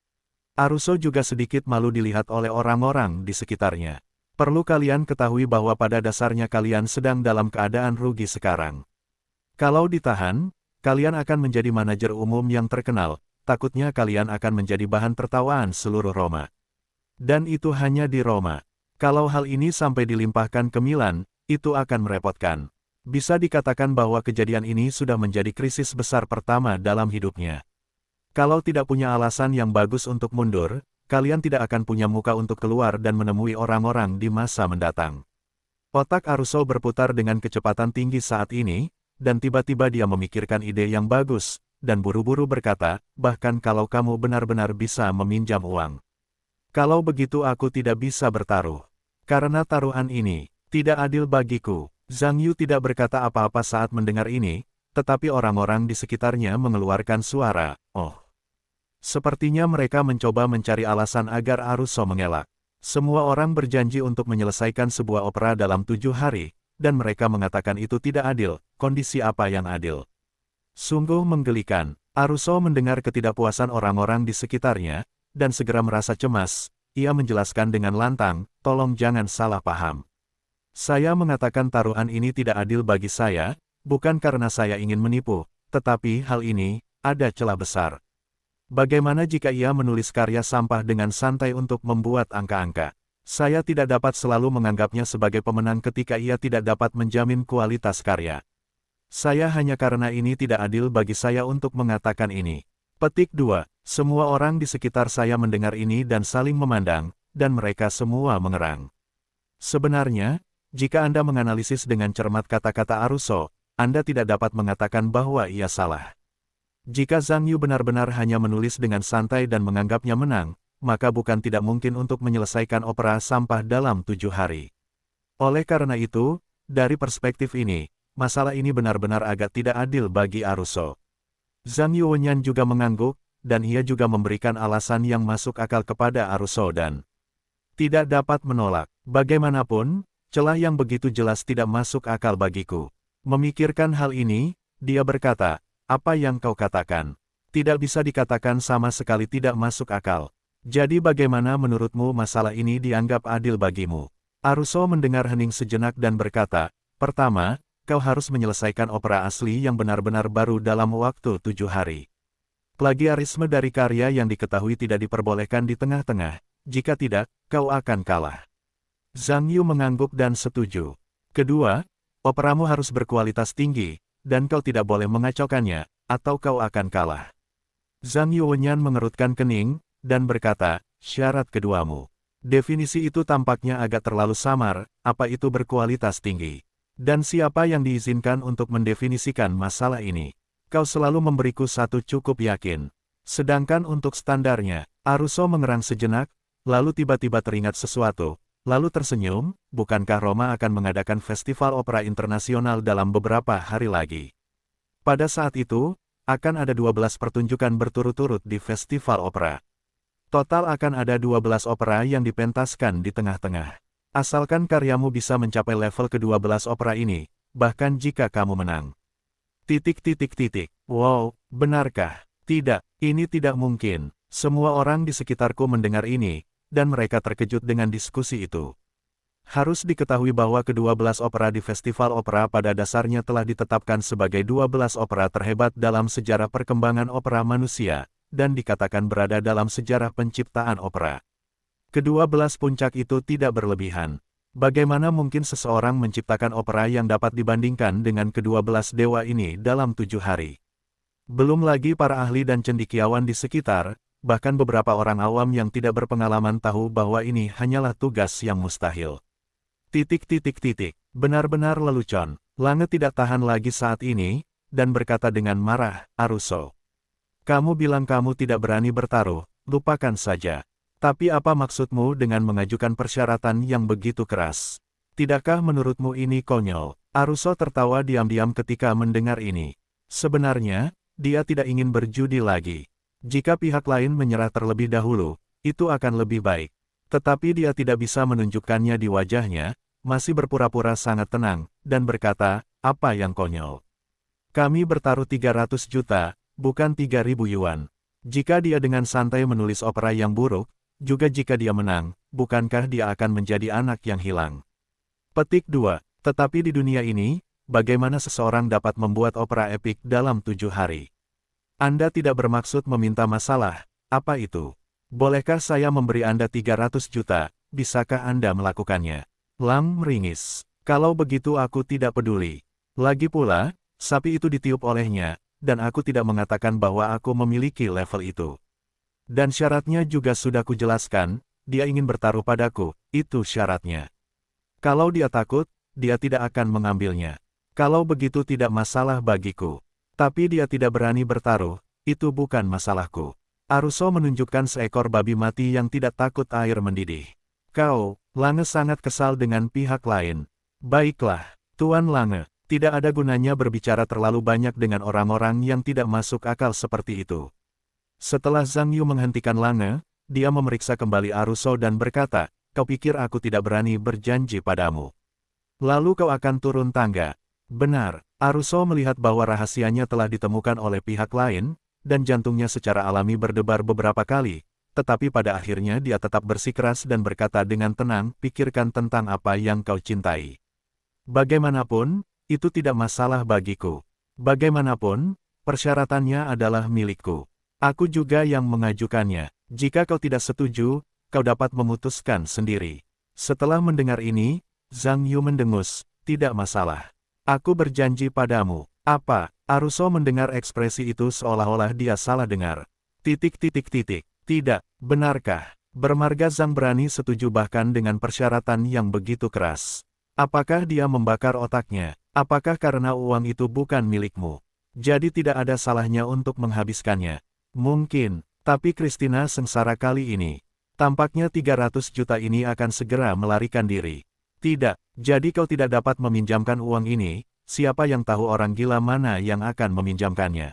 [SPEAKER 1] Aruso juga sedikit malu dilihat oleh orang-orang di sekitarnya. Perlu kalian ketahui bahwa pada dasarnya kalian sedang dalam keadaan rugi sekarang. Kalau ditahan, kalian akan menjadi manajer umum yang terkenal, takutnya kalian akan menjadi bahan tertawaan seluruh Roma. Dan itu hanya di Roma. Kalau hal ini sampai dilimpahkan ke Milan, itu akan merepotkan. Bisa dikatakan bahwa kejadian ini sudah menjadi krisis besar pertama dalam hidupnya. Kalau tidak punya alasan yang bagus untuk mundur, kalian tidak akan punya muka untuk keluar dan menemui orang-orang di masa mendatang. Otak Aruso berputar dengan kecepatan tinggi saat ini, dan tiba-tiba dia memikirkan ide yang bagus, dan buru-buru berkata, bahkan kalau kamu benar-benar bisa meminjam uang. Kalau begitu aku tidak bisa bertaruh. Karena taruhan ini tidak adil bagiku. Zhang Yu tidak berkata apa-apa saat mendengar ini, tetapi orang-orang di sekitarnya mengeluarkan suara, "Oh." Sepertinya mereka mencoba mencari alasan agar Aruso mengelak. Semua orang berjanji untuk menyelesaikan sebuah opera dalam 7 hari, dan mereka mengatakan itu tidak adil. Kondisi apa yang adil? Sungguh menggelikan. Aruso mendengar ketidakpuasan orang-orang di sekitarnya, dan segera merasa cemas. Ia menjelaskan dengan lantang, tolong jangan salah paham. Saya mengatakan taruhan ini tidak adil bagi saya, bukan karena saya ingin menipu, tetapi hal ini, ada celah besar. Bagaimana jika ia menulis karya sampah dengan santai untuk membuat angka-angka? Saya tidak dapat selalu menganggapnya sebagai pemenang ketika ia tidak dapat menjamin kualitas karya. Saya hanya karena ini tidak adil bagi saya untuk mengatakan ini. Petik 2. Semua orang di sekitar saya mendengar ini dan saling memandang, dan mereka semua mengerang. Sebenarnya, jika Anda menganalisis dengan cermat kata-kata Aruso, Anda tidak dapat mengatakan bahwa ia salah. Jika Zhang Yu benar-benar hanya menulis dengan santai dan menganggapnya menang, maka bukan tidak mungkin untuk menyelesaikan opera sampah dalam 7 hari. Oleh karena itu, dari perspektif ini, masalah ini benar-benar agak tidak adil bagi Aruso. Zhang Yuwenyan juga mengangguk, dan ia juga memberikan alasan yang masuk akal kepada Aruso dan tidak dapat menolak. Bagaimanapun, celah yang begitu jelas tidak masuk akal bagiku. Memikirkan hal ini, dia berkata, apa yang kau katakan? Tidak bisa dikatakan sama sekali tidak masuk akal. Jadi bagaimana menurutmu masalah ini dianggap adil bagimu? Aruso mendengar hening sejenak dan berkata, pertama, kau harus menyelesaikan opera asli yang benar-benar baru dalam waktu 7 hari. Plagiarisme dari karya yang diketahui tidak diperbolehkan di tengah-tengah, jika tidak, kau akan kalah. Zhang Yu mengangguk dan setuju. Kedua, operamu harus berkualitas tinggi, dan kau tidak boleh mengacaukannya, atau kau akan kalah. Zhang Yuwenyan mengerutkan kening, dan berkata, syarat keduamu. Definisi itu tampaknya agak terlalu samar, apa itu berkualitas tinggi? Dan siapa yang diizinkan untuk mendefinisikan masalah ini? Kau selalu memberiku satu cukup yakin. Sedangkan untuk standarnya, Aruso mengerang sejenak, lalu tiba-tiba teringat sesuatu, lalu tersenyum, bukankah Roma akan mengadakan festival opera internasional dalam beberapa hari lagi? Pada saat itu, akan ada 12 pertunjukan berturut-turut di festival opera. Total akan ada 12 opera yang dipentaskan di tengah-tengah. Asalkan karyamu bisa mencapai level ke-12 opera ini, bahkan jika kamu menang. Wow, benarkah? Tidak, ini tidak mungkin. Semua orang di sekitarku mendengar ini, dan mereka terkejut dengan diskusi itu. Harus diketahui bahwa ke-12 opera di festival opera pada dasarnya telah ditetapkan sebagai 12 opera terhebat dalam sejarah perkembangan opera manusia, dan dikatakan berada dalam sejarah penciptaan opera. Ke-12 puncak itu tidak berlebihan. Bagaimana mungkin seseorang menciptakan opera yang dapat dibandingkan dengan ke-12 dewa ini dalam 7 hari? Belum lagi para ahli dan cendekiawan di sekitar, bahkan beberapa orang awam yang tidak berpengalaman tahu bahwa ini hanyalah tugas yang mustahil. Benar-benar lelucon. Lange tidak tahan lagi saat ini, dan berkata dengan marah, Aruso. Kamu bilang kamu tidak berani bertaruh, lupakan saja. Tapi apa maksudmu dengan mengajukan persyaratan yang begitu keras? Tidakkah menurutmu ini konyol? Aruso tertawa diam-diam ketika mendengar ini. Sebenarnya, dia tidak ingin berjudi lagi. Jika pihak lain menyerah terlebih dahulu, itu akan lebih baik. Tetapi dia tidak bisa menunjukkannya di wajahnya, masih berpura-pura sangat tenang, dan berkata, apa yang konyol? Kami bertaruh 300 juta, bukan 3.000 yuan. Jika dia dengan santai menulis opera yang buruk, juga jika dia menang, bukankah dia akan menjadi anak yang hilang? Petik 2. Tetapi di dunia ini, bagaimana seseorang dapat membuat opera epik dalam 7 hari? Anda tidak bermaksud meminta masalah, apa itu? Bolehkah saya memberi Anda 300 juta, bisakah Anda melakukannya? Lang meringis. Kalau begitu aku tidak peduli. Lagi pula, sapi itu ditiup olehnya, dan aku tidak mengatakan bahwa aku memiliki level itu. Dan syaratnya juga sudah kujelaskan, dia ingin bertaruh padaku, itu syaratnya. Kalau dia takut, dia tidak akan mengambilnya. Kalau begitu tidak masalah bagiku. Tapi dia tidak berani bertaruh, itu bukan masalahku. Aruso menunjukkan seekor babi mati yang tidak takut air mendidih. Kau, Lange sangat kesal dengan pihak lain. Baiklah, Tuan Lange, tidak ada gunanya berbicara terlalu banyak dengan orang-orang yang tidak masuk akal seperti itu. Setelah Zhang Yu menghentikan Lange, dia memeriksa kembali Aruso dan berkata, kau pikir aku tidak berani berjanji padamu? Lalu kau akan turun tangga. Benar, Aruso melihat bahwa rahasianya telah ditemukan oleh pihak lain, dan jantungnya secara alami berdebar beberapa kali, tetapi pada akhirnya dia tetap bersikeras dan berkata dengan tenang, pikirkan tentang apa yang kau cintai. Bagaimanapun, itu tidak masalah bagiku. Bagaimanapun, persyaratannya adalah milikku. Aku juga yang mengajukannya. Jika kau tidak setuju, kau dapat memutuskan sendiri. Setelah mendengar ini, Zhang Yu mendengus, tidak masalah. Aku berjanji padamu. Apa? Aruso mendengar ekspresi itu seolah-olah dia salah dengar. Tidak, benarkah? Bermarga Zhang berani setuju bahkan dengan persyaratan yang begitu keras. Apakah dia membakar otaknya? Apakah karena uang itu bukan milikmu? Jadi tidak ada salahnya untuk menghabiskannya. Mungkin, tapi Christina sengsara kali ini. Tampaknya 300 juta ini akan segera melarikan diri. Tidak, jadi kau tidak dapat meminjamkan uang ini. Siapa yang tahu orang gila mana yang akan meminjamkannya?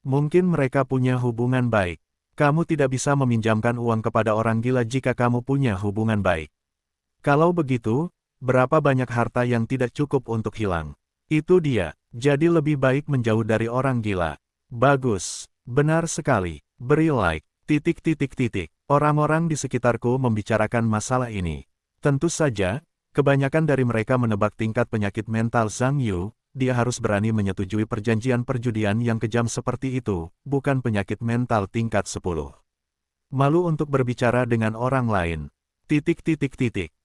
[SPEAKER 1] Mungkin mereka punya hubungan baik. Kamu tidak bisa meminjamkan uang kepada orang gila jika kamu punya hubungan baik. Kalau begitu, berapa banyak harta yang tidak cukup untuk hilang? Itu dia, jadi lebih baik menjauh dari orang gila. Bagus, benar sekali, beri like, Orang-orang di sekitarku membicarakan masalah ini. Tentu saja, kebanyakan dari mereka menebak tingkat penyakit mental Zhang Yu, dia harus berani menyetujui perjanjian perjudian yang kejam seperti itu, bukan penyakit mental tingkat 10. Malu untuk berbicara dengan orang lain.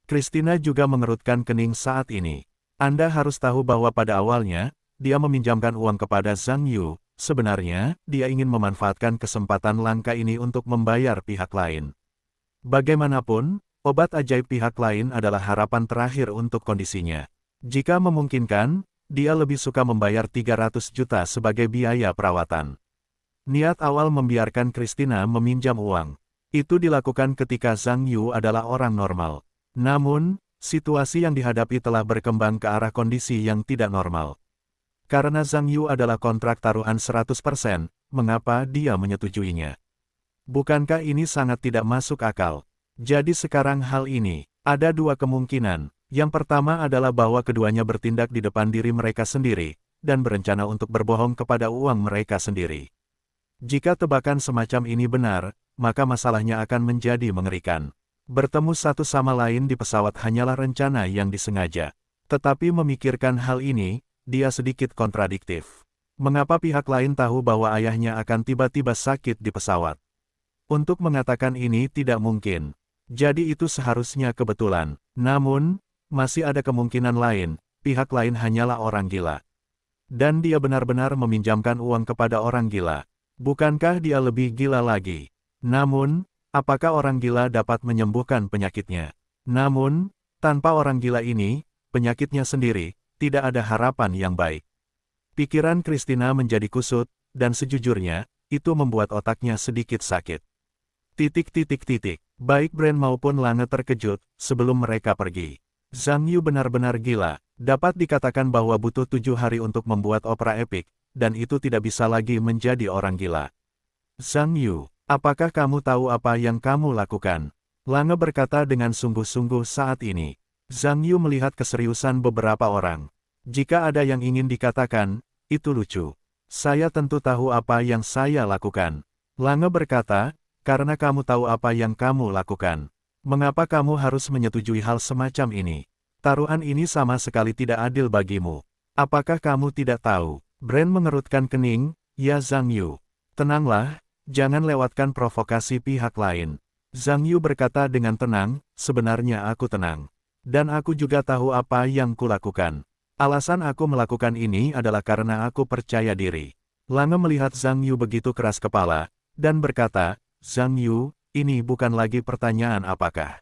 [SPEAKER 1] Christina juga mengerutkan kening saat ini. Anda harus tahu bahwa pada awalnya, dia meminjamkan uang kepada Zhang Yu, sebenarnya, dia ingin memanfaatkan kesempatan langka ini untuk membayar pihak lain. Bagaimanapun, obat ajaib pihak lain adalah harapan terakhir untuk kondisinya. Jika memungkinkan, dia lebih suka membayar 300 juta sebagai biaya perawatan. Niat awal membiarkan Christina meminjam uang. Itu dilakukan ketika Zhang Yu adalah orang normal. Namun, situasi yang dihadapi telah berkembang ke arah kondisi yang tidak normal. Karena Zhang Yu adalah kontrak taruhan 100%, mengapa dia menyetujuinya? Bukankah ini sangat tidak masuk akal? Jadi sekarang hal ini, ada dua kemungkinan. Yang pertama adalah bahwa keduanya bertindak di depan diri mereka sendiri, dan berencana untuk berbohong kepada uang mereka sendiri. Jika tebakan semacam ini benar, maka masalahnya akan menjadi mengerikan. Bertemu satu sama lain di pesawat hanyalah rencana yang disengaja. Tetapi memikirkan hal ini, dia sedikit kontradiktif. Mengapa pihak lain tahu bahwa ayahnya akan tiba-tiba sakit di pesawat? Untuk mengatakan ini tidak mungkin. Jadi itu seharusnya kebetulan. Namun, masih ada kemungkinan lain, pihak lain hanyalah orang gila. Dan dia benar-benar meminjamkan uang kepada orang gila. Bukankah dia lebih gila lagi? Namun, apakah orang gila dapat menyembuhkan penyakitnya? Namun, tanpa orang gila ini, penyakitnya sendiri, tidak ada harapan yang baik. Pikiran Christina menjadi kusut, dan sejujurnya, itu membuat otaknya sedikit sakit. Baik Brand maupun Lange terkejut, sebelum mereka pergi. Zhang Yu benar-benar gila, dapat dikatakan bahwa butuh 7 hari untuk membuat opera epik, dan itu tidak bisa lagi menjadi orang gila. Zhang Yu, apakah kamu tahu apa yang kamu lakukan? Lange berkata dengan sungguh-sungguh saat ini. Zhang Yu melihat keseriusan beberapa orang. Jika ada yang ingin dikatakan, itu lucu. Saya tentu tahu apa yang saya lakukan. Lange berkata, karena kamu tahu apa yang kamu lakukan. Mengapa kamu harus menyetujui hal semacam ini? Taruhan ini sama sekali tidak adil bagimu. Apakah kamu tidak tahu? Brand mengerutkan kening, ya Zhang Yu. Tenanglah, jangan lewatkan provokasi pihak lain. Zhang Yu berkata dengan tenang, sebenarnya aku tenang. Dan aku juga tahu apa yang kulakukan. Alasan aku melakukan ini adalah karena aku percaya diri. Lange melihat Zhang Yu begitu keras kepala, dan berkata, Zhang Yu, ini bukan lagi pertanyaan apakah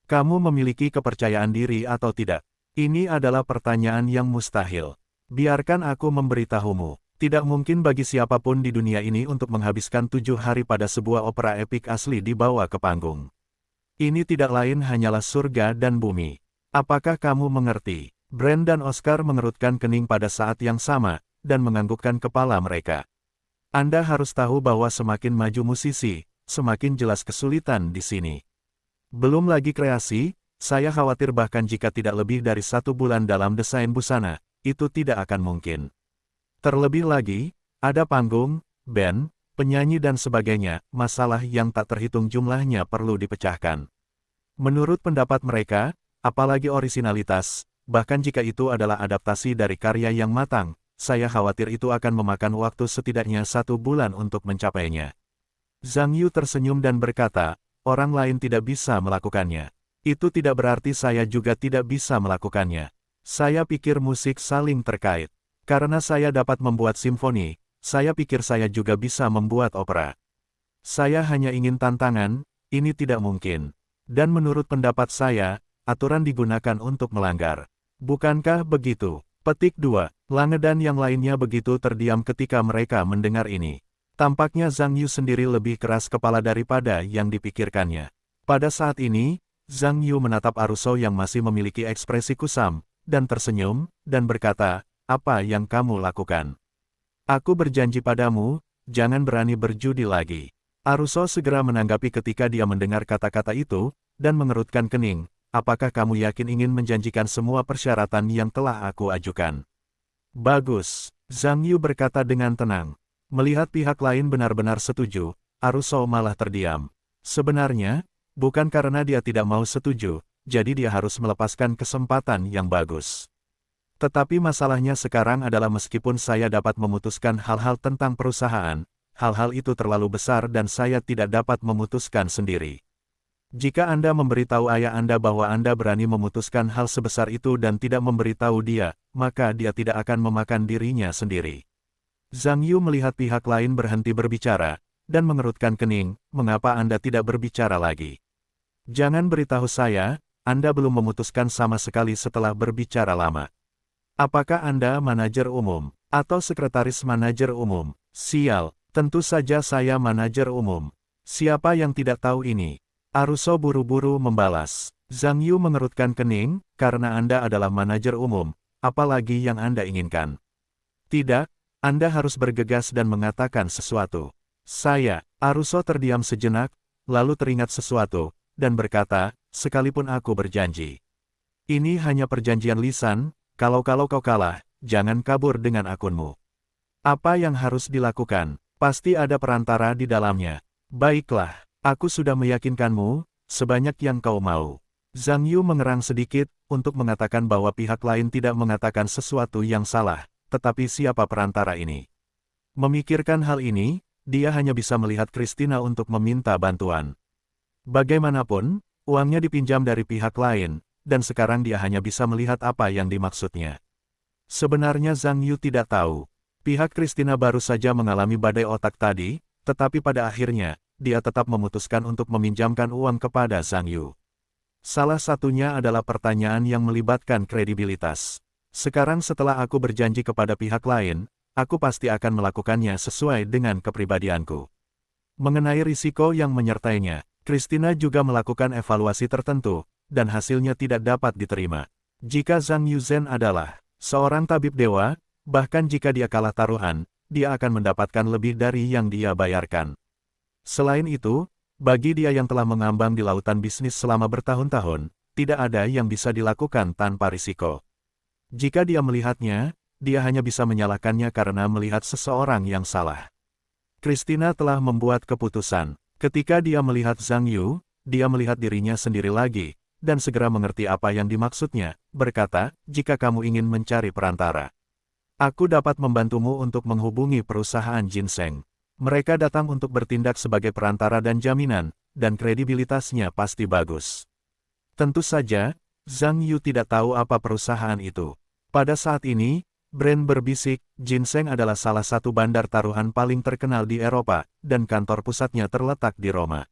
[SPEAKER 1] kamu memiliki kepercayaan diri atau tidak. Ini adalah pertanyaan yang mustahil. Biarkan aku memberitahumu. Tidak mungkin bagi siapapun di dunia ini untuk menghabiskan 7 hari pada sebuah opera epik asli dibawa ke panggung. Ini tidak lain hanyalah surga dan bumi. Apakah kamu mengerti? Brand dan Oscar mengerutkan kening pada saat yang sama, dan menganggukkan kepala mereka. Anda harus tahu bahwa semakin maju musisi, semakin jelas kesulitan di sini. Belum lagi kreasi, saya khawatir bahkan jika tidak lebih dari 1 bulan dalam desain busana, itu tidak akan mungkin. Terlebih lagi, ada panggung, band, penyanyi dan sebagainya, masalah yang tak terhitung jumlahnya perlu dipecahkan. Menurut pendapat mereka, apalagi orisinalitas, bahkan jika itu adalah adaptasi dari karya yang matang, saya khawatir itu akan memakan waktu setidaknya 1 bulan untuk mencapainya. Zhang Yu tersenyum dan berkata, orang lain tidak bisa melakukannya. Itu tidak berarti saya juga tidak bisa melakukannya. Saya pikir musik saling terkait. Karena saya dapat membuat simfoni, saya pikir saya juga bisa membuat opera. Saya hanya ingin tantangan, ini tidak mungkin. Dan menurut pendapat saya, aturan digunakan untuk melanggar. Bukankah begitu? Petik 2. Lange dan yang lainnya begitu terdiam ketika mereka mendengar ini. Tampaknya Zhang Yu sendiri lebih keras kepala daripada yang dipikirkannya. Pada saat ini, Zhang Yu menatap Aruso yang masih memiliki ekspresi kusam, dan tersenyum, dan berkata, apa yang kamu lakukan? Aku berjanji padamu, jangan berani berjudi lagi. Aruso segera menanggapi ketika dia mendengar kata-kata itu, dan mengerutkan kening. Apakah kamu yakin ingin menjanjikan semua persyaratan yang telah aku ajukan? Bagus, Zhang Yu berkata dengan tenang. Melihat pihak lain benar-benar setuju, Aruso malah terdiam. Sebenarnya, bukan karena dia tidak mau setuju, jadi dia harus melepaskan kesempatan yang bagus. Tetapi masalahnya sekarang adalah meskipun saya dapat memutuskan hal-hal tentang perusahaan, hal-hal itu terlalu besar dan saya tidak dapat memutuskan sendiri. Jika Anda memberitahu ayah Anda bahwa Anda berani memutuskan hal sebesar itu dan tidak memberitahu dia, maka dia tidak akan memakan dirinya sendiri. Zhang Yu melihat pihak lain berhenti berbicara, dan mengerutkan kening, mengapa Anda tidak berbicara lagi? Jangan beritahu saya, Anda belum memutuskan sama sekali setelah berbicara lama. Apakah Anda manajer umum, atau sekretaris manajer umum? Sial, tentu saja saya manajer umum. Siapa yang tidak tahu ini? Aruso buru-buru membalas. Zhang Yu mengerutkan kening, karena Anda adalah manajer umum, apalagi yang Anda inginkan. Tidak, Anda harus bergegas dan mengatakan sesuatu. Aruso terdiam sejenak, lalu teringat sesuatu, dan berkata, sekalipun aku berjanji. Ini hanya perjanjian lisan. Kalau kau kalah, jangan kabur dengan akunmu. Apa yang harus dilakukan? Pasti ada perantara di dalamnya. Baiklah, aku sudah meyakinkanmu, sebanyak yang kau mau. Zhang Yu mengerang sedikit, untuk mengatakan bahwa pihak lain tidak mengatakan sesuatu yang salah, tetapi siapa perantara ini? Memikirkan hal ini, dia hanya bisa melihat Christina untuk meminta bantuan. Bagaimanapun, uangnya dipinjam dari pihak lain, dan sekarang dia hanya bisa melihat apa yang dimaksudnya. Sebenarnya Zhang Yu tidak tahu. Pihak Christina baru saja mengalami badai otak tadi, tetapi pada akhirnya, dia tetap memutuskan untuk meminjamkan uang kepada Zhang Yu. Salah satunya adalah pertanyaan yang melibatkan kredibilitas. Sekarang setelah aku berjanji kepada pihak lain, aku pasti akan melakukannya sesuai dengan kepribadianku. Mengenai risiko yang menyertainya, Christina juga melakukan evaluasi tertentu, dan hasilnya tidak dapat diterima. Jika Zhang Yuzhen adalah seorang tabib dewa, bahkan jika dia kalah taruhan, dia akan mendapatkan lebih dari yang dia bayarkan. Selain itu, bagi dia yang telah mengambang di lautan bisnis selama bertahun-tahun, tidak ada yang bisa dilakukan tanpa risiko. Jika dia melihatnya, dia hanya bisa menyalahkannya karena melihat seseorang yang salah. Christina telah membuat keputusan. Ketika dia melihat Zhang Yu, dia melihat dirinya sendiri lagi, dan segera mengerti apa yang dimaksudnya, berkata, jika kamu ingin mencari perantara, aku dapat membantumu untuk menghubungi perusahaan ginseng. Mereka datang untuk bertindak sebagai perantara dan jaminan, dan kredibilitasnya pasti bagus. Tentu saja, Zhang Yu tidak tahu apa perusahaan itu. Pada saat ini, Brand berbisik, ginseng adalah salah satu bandar taruhan paling terkenal di Eropa, dan kantor pusatnya terletak di Roma.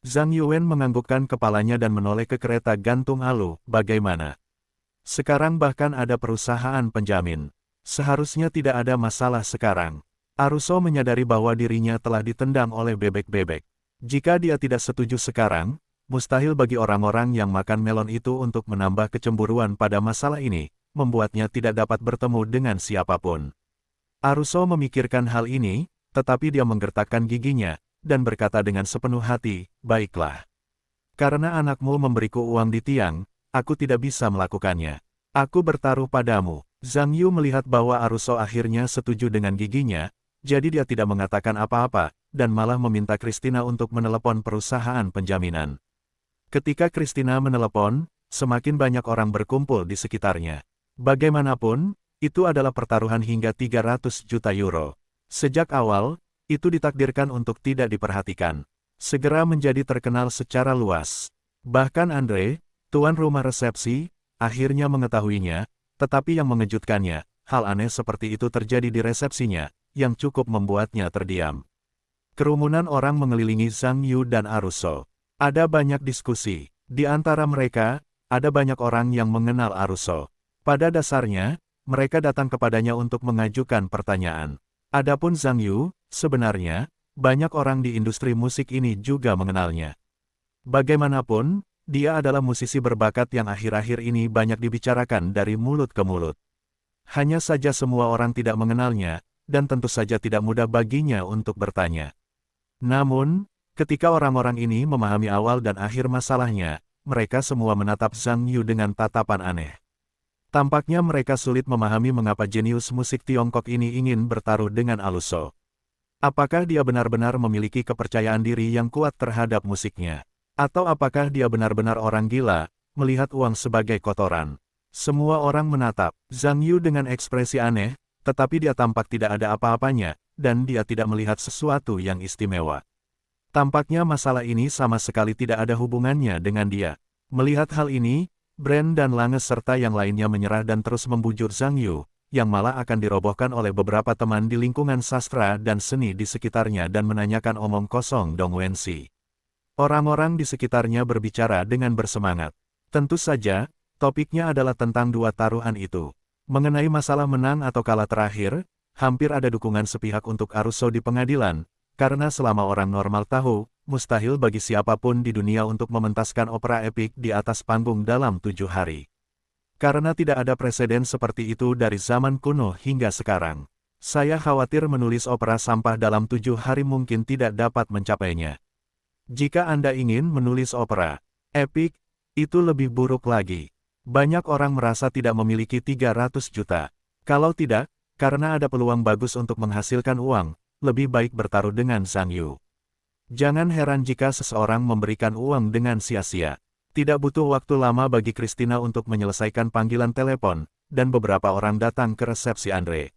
[SPEAKER 1] Zhang Yuwen menganggukkan kepalanya dan menoleh ke kereta gantung Alu, bagaimana? Sekarang bahkan ada perusahaan penjamin. Seharusnya tidak ada masalah sekarang. Aruso menyadari bahwa dirinya telah ditendang oleh bebek-bebek. Jika dia tidak setuju sekarang, mustahil bagi orang-orang yang makan melon itu untuk menambah kecemburuan pada masalah ini, membuatnya tidak dapat bertemu dengan siapapun. Aruso memikirkan hal ini, tetapi dia menggertakkan giginya, dan berkata dengan sepenuh hati, "Baiklah. Karena anakmu memberiku uang di tiang, aku tidak bisa melakukannya. Aku bertaruh padamu." Zhang Yu melihat bahwa Aruso akhirnya setuju dengan giginya, jadi dia tidak mengatakan apa-apa, dan malah meminta Christina untuk menelepon perusahaan penjaminan. Ketika Christina menelepon, semakin banyak orang berkumpul di sekitarnya. Bagaimanapun, itu adalah pertaruhan hingga 300 juta euro. Sejak awal, itu ditakdirkan untuk tidak diperhatikan. Segera menjadi terkenal secara luas. Bahkan Andre, tuan rumah resepsi, akhirnya mengetahuinya, tetapi yang mengejutkannya, hal aneh seperti itu terjadi di resepsinya, yang cukup membuatnya terdiam. Kerumunan orang mengelilingi Zhang Yu dan Aruso. Ada banyak diskusi. Di antara mereka, ada banyak orang yang mengenal Aruso. Pada dasarnya, mereka datang kepadanya untuk mengajukan pertanyaan. Adapun Zhang Yu, sebenarnya, banyak orang di industri musik ini juga mengenalnya. Bagaimanapun, dia adalah musisi berbakat yang akhir-akhir ini banyak dibicarakan dari mulut ke mulut. Hanya saja semua orang tidak mengenalnya, dan tentu saja tidak mudah baginya untuk bertanya. Namun, ketika orang-orang ini memahami awal dan akhir masalahnya, mereka semua menatap Zhang Yu dengan tatapan aneh. Tampaknya mereka sulit memahami mengapa jenius musik Tiongkok ini ingin bertaruh dengan Aruso. Apakah dia benar-benar memiliki kepercayaan diri yang kuat terhadap musiknya? Atau apakah dia benar-benar orang gila, melihat uang sebagai kotoran? Semua orang menatap Zhang Yu dengan ekspresi aneh, tetapi dia tampak tidak ada apa-apanya, dan dia tidak melihat sesuatu yang istimewa. Tampaknya masalah ini sama sekali tidak ada hubungannya dengan dia. Melihat hal ini, Brand dan Lange serta yang lainnya menyerah dan terus membujur Zhang Yu, yang malah akan dirobohkan oleh beberapa teman di lingkungan sastra dan seni di sekitarnya dan menanyakan omong kosong Dong Wenxi. Orang-orang di sekitarnya berbicara dengan bersemangat. Tentu saja, topiknya adalah tentang dua taruhan itu. Mengenai masalah menang atau kalah terakhir, hampir ada dukungan sepihak untuk Aruso di pengadilan, karena selama orang normal tahu, mustahil bagi siapapun di dunia untuk mementaskan opera epik di atas panggung dalam 7 hari. Karena tidak ada preseden seperti itu dari zaman kuno hingga sekarang. Saya khawatir menulis opera sampah dalam 7 hari mungkin tidak dapat mencapainya. Jika Anda ingin menulis opera epik, itu lebih buruk lagi. Banyak orang merasa tidak memiliki 300 juta. Kalau tidak, karena ada peluang bagus untuk menghasilkan uang, lebih baik bertaruh dengan Zhang Yu. Jangan heran jika seseorang memberikan uang dengan sia-sia. Tidak butuh waktu lama bagi Christina untuk menyelesaikan panggilan telepon, dan beberapa orang datang ke resepsi Andre.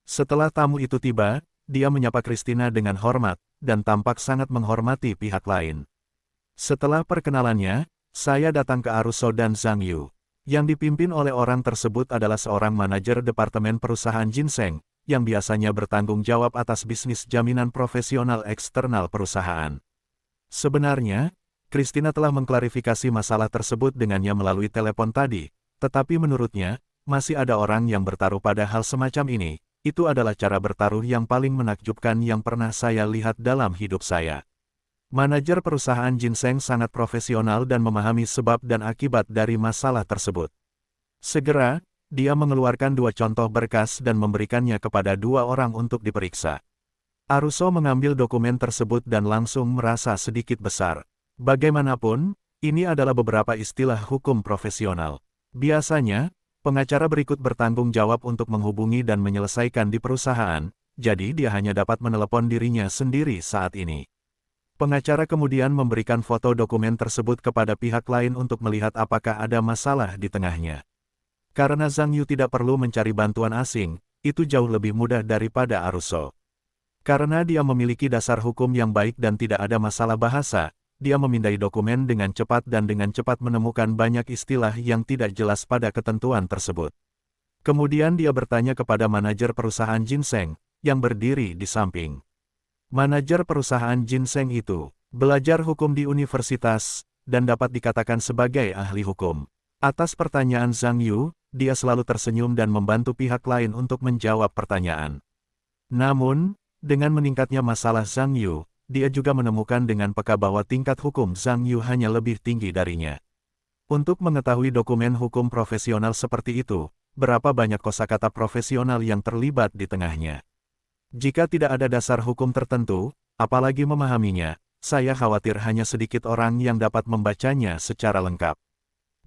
[SPEAKER 1] Setelah tamu itu tiba, dia menyapa Christina dengan hormat, dan tampak sangat menghormati pihak lain. Setelah perkenalannya, saya datang ke Aruso dan Zhang Yu. Yang dipimpin oleh orang tersebut adalah seorang manajer departemen perusahaan ginseng, yang biasanya bertanggung jawab atas bisnis jaminan profesional eksternal perusahaan. Sebenarnya, Christina telah mengklarifikasi masalah tersebut dengannya melalui telepon tadi, tetapi menurutnya, masih ada orang yang bertaruh pada hal semacam ini. Itu adalah cara bertaruh yang paling menakjubkan yang pernah saya lihat dalam hidup saya. Manajer perusahaan ginseng sangat profesional dan memahami sebab dan akibat dari masalah tersebut. Segera, dia mengeluarkan 2 contoh berkas dan memberikannya kepada 2 orang untuk diperiksa. Aruso mengambil dokumen tersebut dan langsung merasa sedikit besar. Bagaimanapun, ini adalah beberapa istilah hukum profesional. Biasanya, pengacara berikut bertanggung jawab untuk menghubungi dan menyelesaikan di perusahaan, jadi dia hanya dapat menelepon dirinya sendiri saat ini. Pengacara kemudian memberikan foto dokumen tersebut kepada pihak lain untuk melihat apakah ada masalah di tengahnya. Karena Zhang Yu tidak perlu mencari bantuan asing, itu jauh lebih mudah daripada Aruso. Karena dia memiliki dasar hukum yang baik dan tidak ada masalah bahasa, dia memindai dokumen dengan cepat dan dengan cepat menemukan banyak istilah yang tidak jelas pada ketentuan tersebut. Kemudian dia bertanya kepada manajer perusahaan ginseng, yang berdiri di samping. Manajer perusahaan ginseng itu belajar hukum di universitas, dan dapat dikatakan sebagai ahli hukum. Atas pertanyaan Zhang Yu, dia selalu tersenyum dan membantu pihak lain untuk menjawab pertanyaan. Namun, dengan meningkatnya masalah Zhang Yu, dia juga menemukan dengan peka bahwa tingkat hukum Zhang Yu hanya lebih tinggi darinya. Untuk mengetahui dokumen hukum profesional seperti itu, berapa banyak kosakata profesional yang terlibat di tengahnya. Jika tidak ada dasar hukum tertentu, apalagi memahaminya, saya khawatir hanya sedikit orang yang dapat membacanya secara lengkap.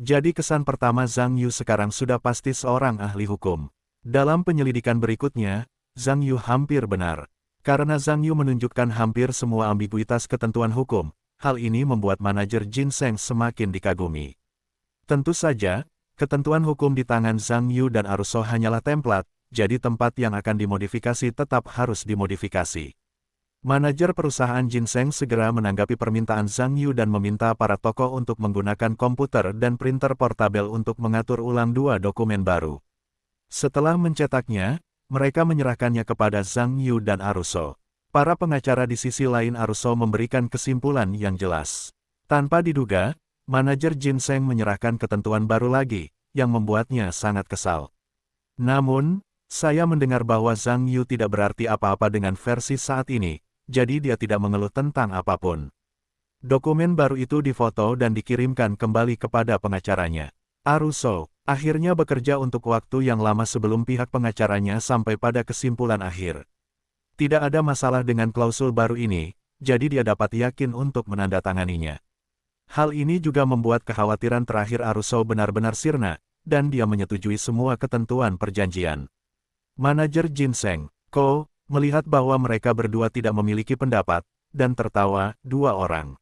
[SPEAKER 1] Jadi kesan pertama Zhang Yu sekarang sudah pasti seorang ahli hukum. Dalam penyelidikan berikutnya, Zhang Yu hampir benar. Karena Zhang Yu menunjukkan hampir semua ambiguitas ketentuan hukum, hal ini membuat manajer Ginseng semakin dikagumi. Tentu saja, ketentuan hukum di tangan Zhang Yu dan Aruso hanyalah template, jadi tempat yang akan dimodifikasi tetap harus dimodifikasi. Manajer perusahaan Ginseng segera menanggapi permintaan Zhang Yu dan meminta para tokoh untuk menggunakan komputer dan printer portabel untuk mengatur ulang dua dokumen baru. Setelah mencetaknya, mereka menyerahkannya kepada Zhang Yu dan Aruso. Para pengacara di sisi lain Aruso memberikan kesimpulan yang jelas. Tanpa diduga, manajer Ginseng menyerahkan ketentuan baru lagi, yang membuatnya sangat kesal. Namun, saya mendengar bahwa Zhang Yu tidak berarti apa-apa dengan versi saat ini, jadi dia tidak mengeluh tentang apapun. Dokumen baru itu difoto dan dikirimkan kembali kepada pengacaranya. Aruso akhirnya bekerja untuk waktu yang lama sebelum pihak pengacaranya sampai pada kesimpulan akhir. Tidak ada masalah dengan klausul baru ini, jadi dia dapat yakin untuk menandatanganinya. Hal ini juga membuat kekhawatiran terakhir Aruso benar-benar sirna, dan dia menyetujui semua ketentuan perjanjian. Manajer Ginseng, Ko, melihat bahwa mereka berdua tidak memiliki pendapat, dan tertawa, dua orang.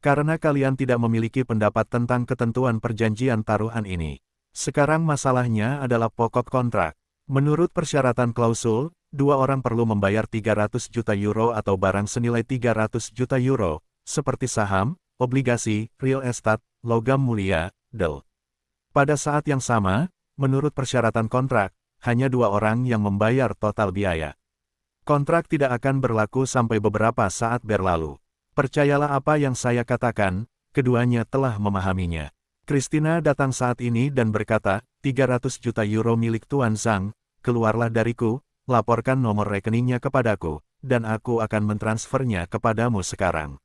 [SPEAKER 1] Karena kalian tidak memiliki pendapat tentang ketentuan perjanjian taruhan ini. Sekarang masalahnya adalah pokok kontrak. Menurut persyaratan klausul, dua orang perlu membayar 300 juta euro atau barang senilai 300 juta euro, seperti saham, obligasi, real estate, logam mulia, del. Pada saat yang sama, menurut persyaratan kontrak, hanya dua orang yang membayar total biaya. Kontrak tidak akan berlaku sampai beberapa saat berlalu. Percayalah apa yang saya katakan, keduanya telah memahaminya. Christina datang saat ini dan berkata, 300 juta euro milik Tuan Zhang, keluarlah dariku, laporkan nomor rekeningnya kepadaku, dan aku akan mentransfernya kepadamu sekarang.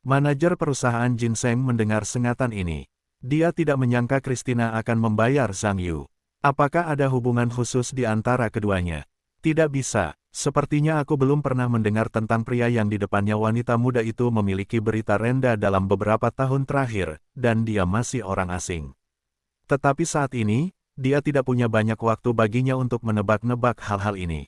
[SPEAKER 1] Manajer perusahaan Ginseng mendengar sengatan ini. Dia tidak menyangka Christina akan membayar Zhang Yu. Apakah ada hubungan khusus di antara keduanya? Tidak bisa. Sepertinya aku belum pernah mendengar tentang pria yang di depannya wanita muda itu memiliki berita rendah dalam beberapa tahun terakhir, dan dia masih orang asing. Tetapi saat ini, dia tidak punya banyak waktu baginya untuk menebak-nebak hal-hal ini.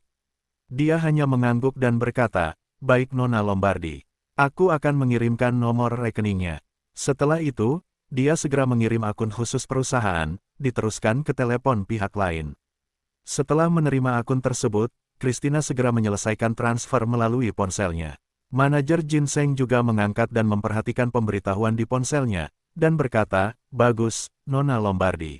[SPEAKER 1] Dia hanya mengangguk dan berkata, "Baik Nona Lombardi. Aku akan mengirimkan nomor rekeningnya." Setelah itu, dia segera mengirim akun khusus perusahaan, diteruskan ke telepon pihak lain. Setelah menerima akun tersebut, Christina segera menyelesaikan transfer melalui ponselnya. Manajer Ginseng juga mengangkat dan memperhatikan pemberitahuan di ponselnya, dan berkata, "Bagus, Nona Lombardi.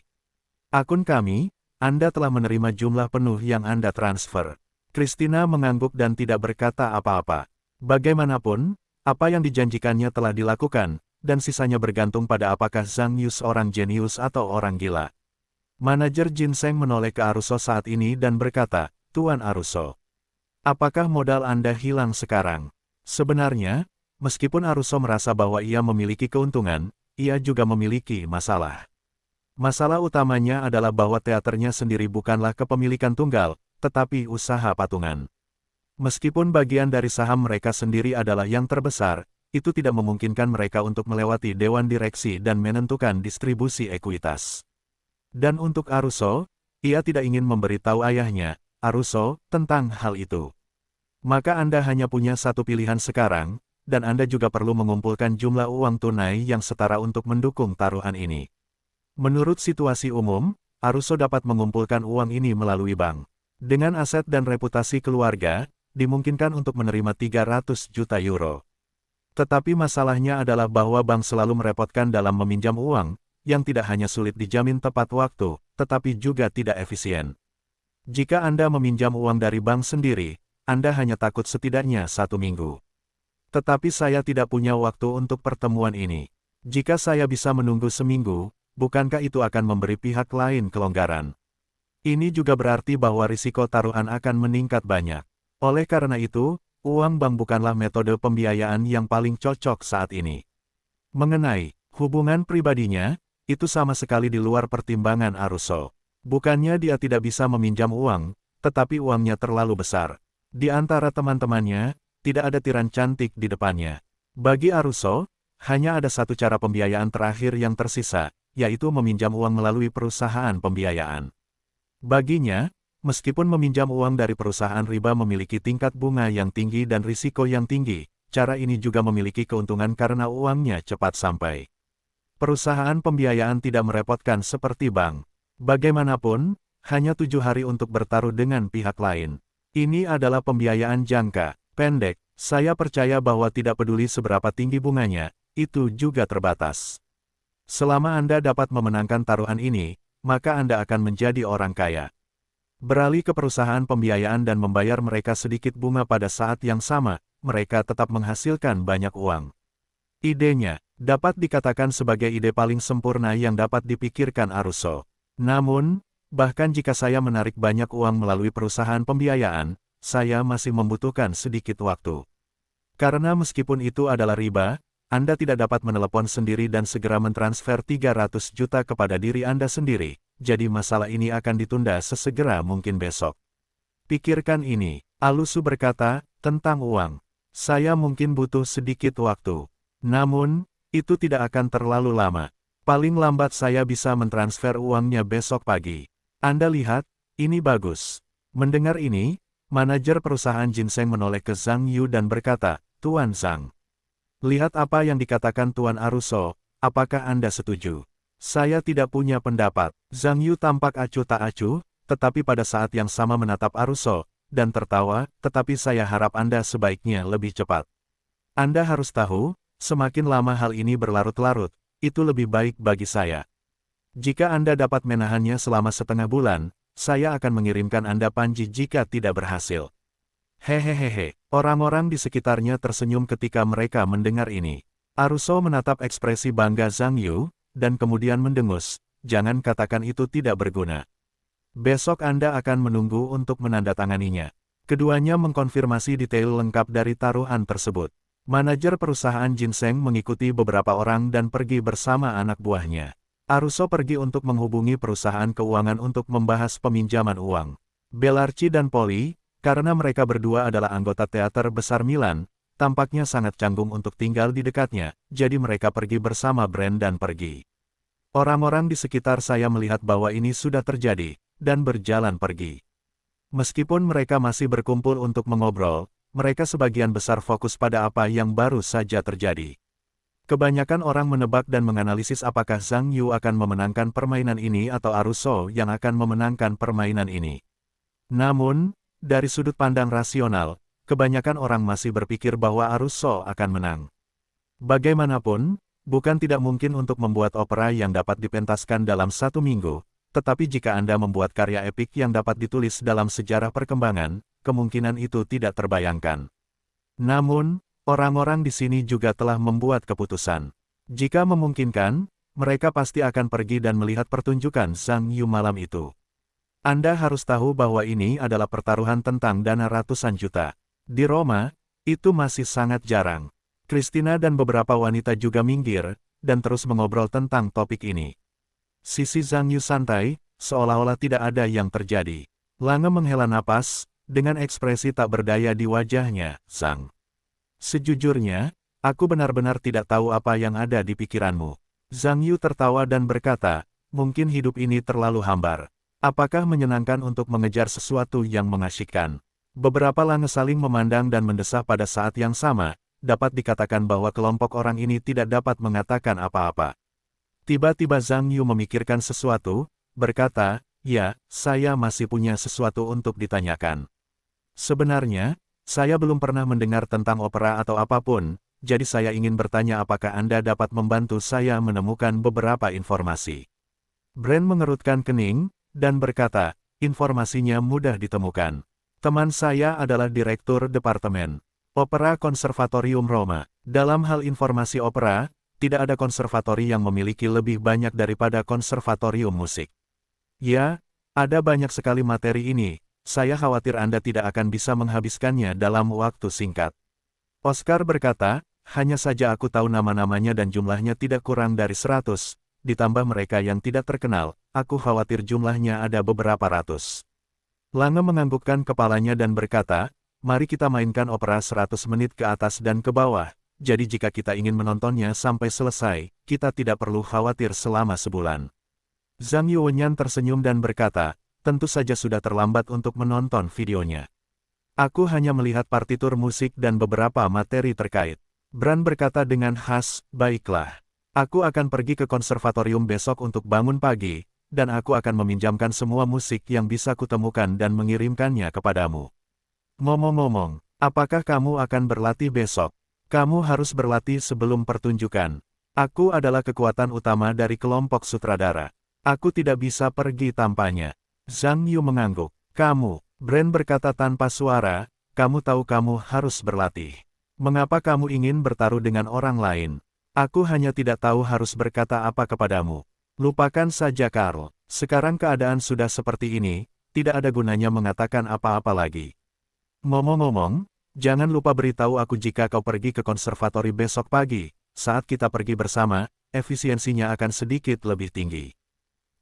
[SPEAKER 1] Akun kami, Anda telah menerima jumlah penuh yang Anda transfer." Christina mengangguk dan tidak berkata apa-apa. Bagaimanapun, apa yang dijanjikannya telah dilakukan, dan sisanya bergantung pada apakah Zhang Yu seorang jenius atau orang gila. Manajer Ginseng menoleh ke Aruso saat ini dan berkata, "Tuan Aruso, apakah modal Anda hilang sekarang?" Sebenarnya, meskipun Aruso merasa bahwa ia memiliki keuntungan, ia juga memiliki masalah. Masalah utamanya adalah bahwa teaternya sendiri bukanlah kepemilikan tunggal, tetapi usaha patungan. Meskipun bagian dari saham mereka sendiri adalah yang terbesar, itu tidak memungkinkan mereka untuk melewati dewan direksi dan menentukan distribusi ekuitas. Dan untuk Aruso, ia tidak ingin memberitahu ayahnya, Aruso, tentang hal itu. Maka Anda hanya punya satu pilihan sekarang, dan Anda juga perlu mengumpulkan jumlah uang tunai yang setara untuk mendukung taruhan ini. Menurut situasi umum, Aruso dapat mengumpulkan uang ini melalui bank. Dengan aset dan reputasi keluarga, dimungkinkan untuk menerima 300 juta euro. Tetapi masalahnya adalah bahwa bank selalu merepotkan dalam meminjam uang, yang tidak hanya sulit dijamin tepat waktu, tetapi juga tidak efisien. Jika Anda meminjam uang dari bank sendiri, Anda hanya takut setidaknya 1 minggu. Tetapi saya tidak punya waktu untuk pertemuan ini. Jika saya bisa menunggu seminggu, bukankah itu akan memberi pihak lain kelonggaran? Ini juga berarti bahwa risiko taruhan akan meningkat banyak. Oleh karena itu, uang bank bukanlah metode pembiayaan yang paling cocok saat ini. Mengenai hubungan pribadinya, itu sama sekali di luar pertimbangan Aruso. Bukannya dia tidak bisa meminjam uang, tetapi uangnya terlalu besar. Di antara teman-temannya, tidak ada tiran cantik di depannya. Bagi Aruso, hanya ada satu cara pembiayaan terakhir yang tersisa, yaitu meminjam uang melalui perusahaan pembiayaan. Baginya, meskipun meminjam uang dari perusahaan riba memiliki tingkat bunga yang tinggi dan risiko yang tinggi, cara ini juga memiliki keuntungan karena uangnya cepat sampai. Perusahaan pembiayaan tidak merepotkan seperti bank. Bagaimanapun, hanya 7 hari untuk bertaruh dengan pihak lain. Ini adalah pembiayaan jangka pendek. Saya percaya bahwa tidak peduli seberapa tinggi bunganya, itu juga terbatas. Selama Anda dapat memenangkan taruhan ini, maka Anda akan menjadi orang kaya. Beralih ke perusahaan pembiayaan dan membayar mereka sedikit bunga pada saat yang sama, mereka tetap menghasilkan banyak uang. Idenya dapat dikatakan sebagai ide paling sempurna yang dapat dipikirkan Aruso. Namun, bahkan jika saya menarik banyak uang melalui perusahaan pembiayaan, saya masih membutuhkan sedikit waktu. Karena meskipun itu adalah riba, Anda tidak dapat menelepon sendiri dan segera mentransfer 300 juta kepada diri Anda sendiri, jadi masalah ini akan ditunda sesegera mungkin besok. Pikirkan ini, Alusu berkata, tentang uang. Saya mungkin butuh sedikit waktu. Namun, itu tidak akan terlalu lama. Paling lambat saya bisa mentransfer uangnya besok pagi. Anda lihat, ini bagus. Mendengar ini, manajer perusahaan ginseng menoleh ke Zhang Yu dan berkata, Tuan Zhang. Lihat apa yang dikatakan Tuan Aruso, apakah Anda setuju? Saya tidak punya pendapat. Zhang Yu tampak acuh tak acuh, tetapi pada saat yang sama menatap Aruso, dan tertawa, tetapi saya harap Anda sebaiknya lebih cepat. Anda harus tahu, semakin lama hal ini berlarut-larut, itu lebih baik bagi saya. Jika Anda dapat menahannya selama setengah bulan, saya akan mengirimkan Anda panji jika tidak berhasil. Hehehehe, orang-orang di sekitarnya tersenyum ketika mereka mendengar ini. Aruso menatap ekspresi bangga Zhang Yu, dan kemudian mendengus, jangan katakan itu tidak berguna. Besok Anda akan menunggu untuk menandatanganinya. Keduanya mengkonfirmasi detail lengkap dari taruhan tersebut. Manajer perusahaan ginseng mengikuti beberapa orang dan pergi bersama anak buahnya. Aruso pergi untuk menghubungi perusahaan keuangan untuk membahas peminjaman uang. Belarci dan Polly, karena mereka berdua adalah anggota teater besar Milan, tampaknya sangat canggung untuk tinggal di dekatnya, jadi mereka pergi bersama Brand dan pergi. Orang-orang di sekitar saya melihat bahwa ini sudah terjadi, dan berjalan pergi. Meskipun mereka masih berkumpul untuk mengobrol, mereka sebagian besar fokus pada apa yang baru saja terjadi. Kebanyakan orang menebak dan menganalisis apakah Zhang Yu akan memenangkan permainan ini atau Aruso yang akan memenangkan permainan ini. Namun, dari sudut pandang rasional, kebanyakan orang masih berpikir bahwa Aruso akan menang. Bagaimanapun, bukan tidak mungkin untuk membuat opera yang dapat dipentaskan dalam 1 minggu, tetapi jika Anda membuat karya epik yang dapat ditulis dalam sejarah perkembangan, kemungkinan itu tidak terbayangkan. Namun, orang-orang di sini juga telah membuat keputusan. Jika memungkinkan, mereka pasti akan pergi dan melihat pertunjukan Zhang Yu malam itu. Anda harus tahu bahwa ini adalah pertaruhan tentang dana ratusan juta. Di Roma, itu masih sangat jarang. Christina dan beberapa wanita juga minggir, dan terus mengobrol tentang topik ini. Sisi Zhang Yu santai, seolah-olah tidak ada yang terjadi. Lange menghela napas, dengan ekspresi tak berdaya di wajahnya, Zhang. Sejujurnya, aku benar-benar tidak tahu apa yang ada di pikiranmu. Zhang Yu tertawa dan berkata, mungkin hidup ini terlalu hambar. Apakah menyenangkan untuk mengejar sesuatu yang mengasyikkan? Beberapa lange saling memandang dan mendesah pada saat yang sama, dapat dikatakan bahwa kelompok orang ini tidak dapat mengatakan apa-apa. Tiba-tiba Zhang Yu memikirkan sesuatu, berkata, ya, saya masih punya sesuatu untuk ditanyakan. Sebenarnya, saya belum pernah mendengar tentang opera atau apapun, jadi saya ingin bertanya apakah Anda dapat membantu saya menemukan beberapa informasi. Brand mengerutkan kening, dan berkata, informasinya mudah ditemukan. Teman saya adalah Direktur Departemen Opera Konservatorium Roma. Dalam hal informasi opera, tidak ada konservatori yang memiliki lebih banyak daripada konservatorium musik. Ya, ada banyak sekali materi ini, saya khawatir Anda tidak akan bisa menghabiskannya dalam waktu singkat. Oscar berkata, hanya saja aku tahu nama-namanya dan jumlahnya tidak kurang dari 100, ditambah mereka yang tidak terkenal, aku khawatir jumlahnya ada beberapa ratus. Lange menganggukkan kepalanya dan berkata, mari kita mainkan opera 100 menit ke atas dan ke bawah, jadi jika kita ingin menontonnya sampai selesai, kita tidak perlu khawatir selama sebulan. Zhang Yuwenyan tersenyum dan berkata, tentu saja sudah terlambat untuk menonton videonya. Aku hanya melihat partitur musik dan beberapa materi terkait. Bran berkata dengan khas, baiklah. Aku akan pergi ke konservatorium besok untuk bangun pagi, dan aku akan meminjamkan semua musik yang bisa kutemukan dan mengirimkannya kepadamu. Ngomong-ngomong, apakah kamu akan berlatih besok? Kamu harus berlatih sebelum pertunjukan. Aku adalah kekuatan utama dari kelompok sutradara. Aku tidak bisa pergi tanpanya. Zhang Yu mengangguk. Kamu, Bran berkata tanpa suara, kamu tahu kamu harus berlatih. Mengapa kamu ingin bertaruh dengan orang lain? Aku hanya tidak tahu harus berkata apa kepadamu. Lupakan saja Karl, sekarang keadaan sudah seperti ini, tidak ada gunanya mengatakan apa-apa lagi. Ngomong-ngomong, jangan lupa beritahu aku jika kau pergi ke konservatori besok pagi, saat kita pergi bersama, efisiensinya akan sedikit lebih tinggi.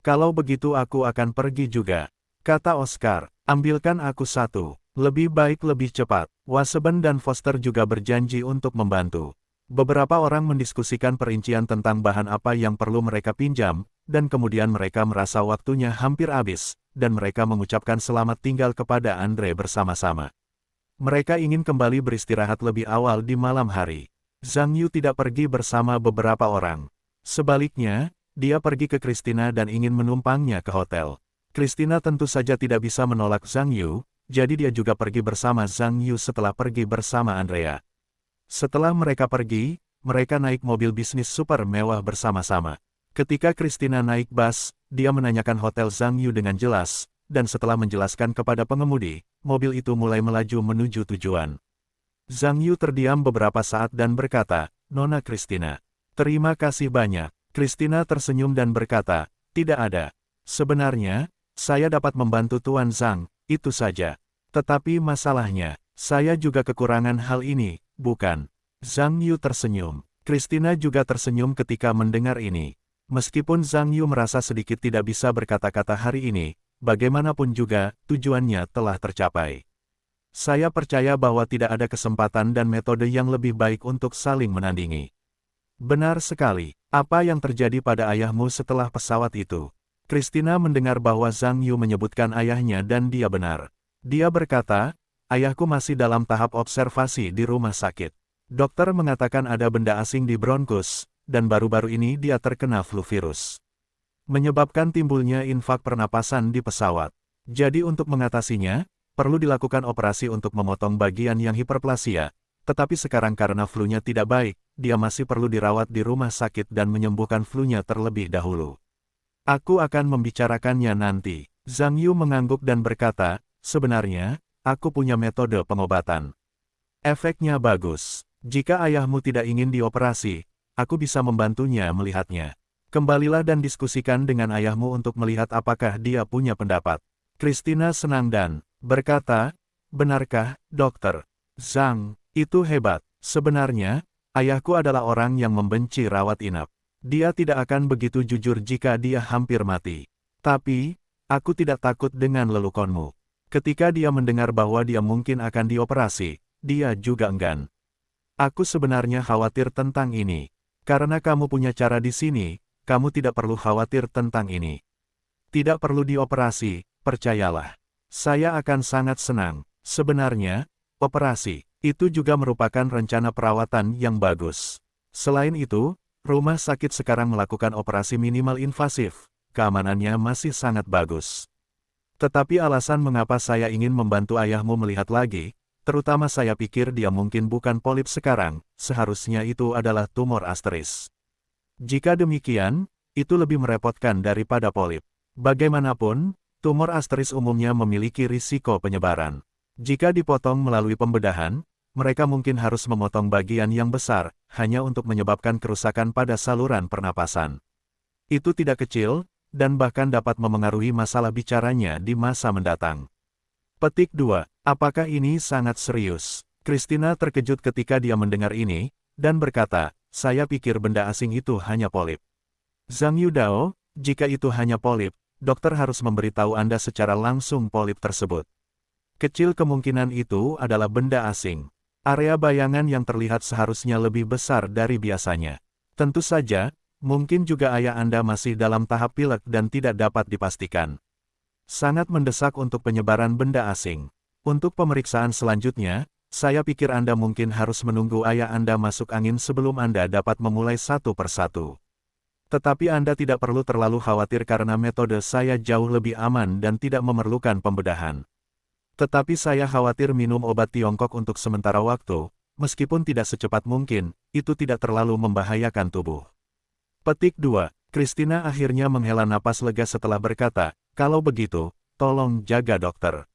[SPEAKER 1] Kalau begitu aku akan pergi juga, kata Oscar, ambilkan aku satu, lebih baik lebih cepat. Waseben dan Foster juga berjanji untuk membantu. Beberapa orang mendiskusikan perincian tentang bahan apa yang perlu mereka pinjam, dan kemudian mereka merasa waktunya hampir habis, dan mereka mengucapkan selamat tinggal kepada Andre bersama-sama. Mereka ingin kembali beristirahat lebih awal di malam hari. Zhang Yu tidak pergi bersama beberapa orang. Sebaliknya, dia pergi ke Christina dan ingin menumpangnya ke hotel. Christina tentu saja tidak bisa menolak Zhang Yu, jadi dia juga pergi bersama Zhang Yu setelah pergi bersama Andrea. Setelah mereka pergi, mereka naik mobil bisnis super mewah bersama-sama. Ketika Christina naik bus, dia menanyakan hotel Zhang Yu dengan jelas, dan setelah menjelaskan kepada pengemudi, mobil itu mulai melaju menuju tujuan. Zhang Yu terdiam beberapa saat dan berkata, Nona Christina, terima kasih banyak. Christina tersenyum dan berkata, tidak ada. Sebenarnya, saya dapat membantu Tuan Zhang, itu saja. Tetapi masalahnya, saya juga kekurangan hal ini. Bukan. Zhang Yu tersenyum. Christina juga tersenyum ketika mendengar ini. Meskipun Zhang Yu merasa sedikit tidak bisa berkata-kata hari ini, bagaimanapun juga, tujuannya telah tercapai. Saya percaya bahwa tidak ada kesempatan dan metode yang lebih baik untuk saling menandingi. Benar sekali. Apa yang terjadi pada ayahmu setelah pesawat itu? Christina mendengar bahwa Zhang Yu menyebutkan ayahnya dan dia benar. Dia berkata, ayahku masih dalam tahap observasi di rumah sakit. Dokter mengatakan ada benda asing di bronkus, dan baru-baru ini dia terkena flu virus. Menyebabkan timbulnya infak pernapasan di pesawat. Jadi untuk mengatasinya, perlu dilakukan operasi untuk memotong bagian yang hiperplasia, tetapi sekarang karena flu-nya tidak baik, dia masih perlu dirawat di rumah sakit dan menyembuhkan flu-nya terlebih dahulu. Aku akan membicarakannya nanti. Zhang Yu mengangguk dan berkata, sebenarnya, aku punya metode pengobatan. Efeknya bagus. Jika ayahmu tidak ingin dioperasi, aku bisa membantunya melihatnya. Kembalilah dan diskusikan dengan ayahmu untuk melihat apakah dia punya pendapat. Christina senang dan berkata, benarkah, dokter? Zhang, itu hebat. Sebenarnya, ayahku adalah orang yang membenci rawat inap. Dia tidak akan begitu jujur jika dia hampir mati. Tapi, aku tidak takut dengan lelukonmu. Ketika dia mendengar bahwa dia mungkin akan dioperasi, dia juga enggan. Aku sebenarnya khawatir tentang ini. Karena kamu punya cara di sini, kamu tidak perlu khawatir tentang ini. Tidak perlu dioperasi, percayalah. Saya akan sangat senang. Sebenarnya, operasi itu juga merupakan rencana perawatan yang bagus. Selain itu, rumah sakit sekarang melakukan operasi minimal invasif. Keamanannya masih sangat bagus. Tetapi alasan mengapa saya ingin membantu ayahmu melihat lagi, terutama saya pikir dia mungkin bukan polip sekarang, seharusnya itu adalah tumor asteris. Jika demikian, itu lebih merepotkan daripada polip. Bagaimanapun, tumor asteris umumnya memiliki risiko penyebaran. Jika dipotong melalui pembedahan, mereka mungkin harus memotong bagian yang besar, hanya untuk menyebabkan kerusakan pada saluran pernapasan. Itu tidak kecil, dan bahkan dapat memengaruhi masalah bicaranya di masa mendatang. Petik 2. Apakah ini sangat serius? Christina terkejut ketika dia mendengar ini, dan berkata, saya pikir benda asing itu hanya polip. Zhang Yudao, jika itu hanya polip, dokter harus memberitahu Anda secara langsung polip tersebut. Kecil kemungkinan itu adalah benda asing. Area bayangan yang terlihat seharusnya lebih besar dari biasanya. Tentu saja, mungkin juga ayah Anda masih dalam tahap pilek dan tidak dapat dipastikan. Sangat mendesak untuk penyebaran benda asing. Untuk pemeriksaan selanjutnya, saya pikir Anda mungkin harus menunggu ayah Anda masuk angin sebelum Anda dapat memulai satu persatu. Tetapi Anda tidak perlu terlalu khawatir karena metode saya jauh lebih aman dan tidak memerlukan pembedahan. Tetapi saya khawatir minum obat Tiongkok untuk sementara waktu, meskipun tidak secepat mungkin, itu tidak terlalu membahayakan tubuh. Petik 2. Christina akhirnya menghela napas lega setelah berkata, kalau begitu, tolong jaga dokter.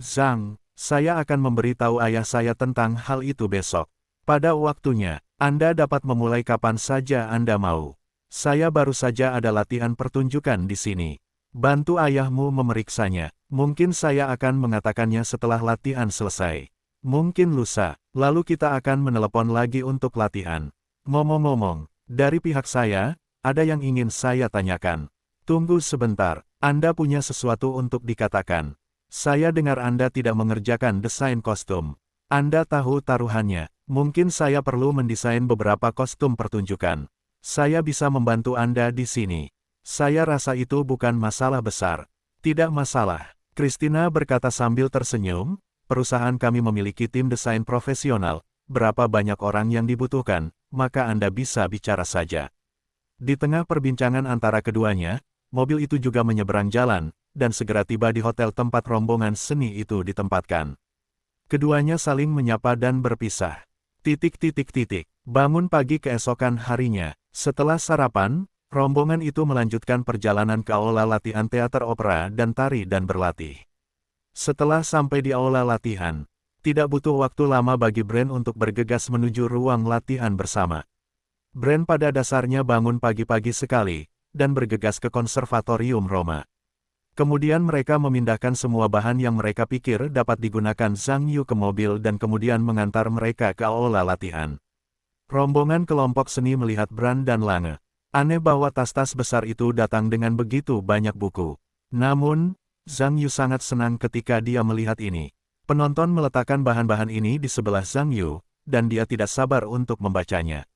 [SPEAKER 1] Zhang, saya akan memberitahu ayah saya tentang hal itu besok. Pada waktunya, Anda dapat memulai kapan saja Anda mau. Saya baru saja ada latihan pertunjukan di sini. Bantu ayahmu memeriksanya. Mungkin saya akan mengatakannya setelah latihan selesai. Mungkin lusa, lalu kita akan menelepon lagi untuk latihan. Ngomong-ngomong, dari pihak saya, ada yang ingin saya tanyakan. Tunggu sebentar, Anda punya sesuatu untuk dikatakan. Saya dengar Anda tidak mengerjakan desain kostum. Anda tahu taruhannya, mungkin saya perlu mendesain beberapa kostum pertunjukan. Saya bisa membantu Anda di sini. Saya rasa itu bukan masalah besar. Tidak masalah, Christina berkata sambil tersenyum, perusahaan kami memiliki tim desain profesional, berapa banyak orang yang dibutuhkan, maka Anda bisa bicara saja. Di tengah perbincangan antara keduanya, mobil itu juga menyeberang jalan, dan segera tiba di hotel tempat rombongan seni itu ditempatkan. Keduanya saling menyapa dan berpisah. Bangun pagi keesokan harinya, setelah sarapan, rombongan itu melanjutkan perjalanan ke aula latihan teater opera dan tari dan berlatih. Setelah sampai di aula latihan, tidak butuh waktu lama bagi Brand untuk bergegas menuju ruang latihan bersama. Brand pada dasarnya bangun pagi-pagi sekali, dan bergegas ke konservatorium Roma. Kemudian mereka memindahkan semua bahan yang mereka pikir dapat digunakan Zhang Yu ke mobil dan kemudian mengantar mereka ke aula latihan. Rombongan kelompok seni melihat Brand dan Lange. Aneh bahwa tas-tas besar itu datang dengan begitu banyak buku. Namun, Zhang Yu sangat senang ketika dia melihat ini. Penonton meletakkan bahan-bahan ini di sebelah Zhang Yu, dan dia tidak sabar untuk membacanya.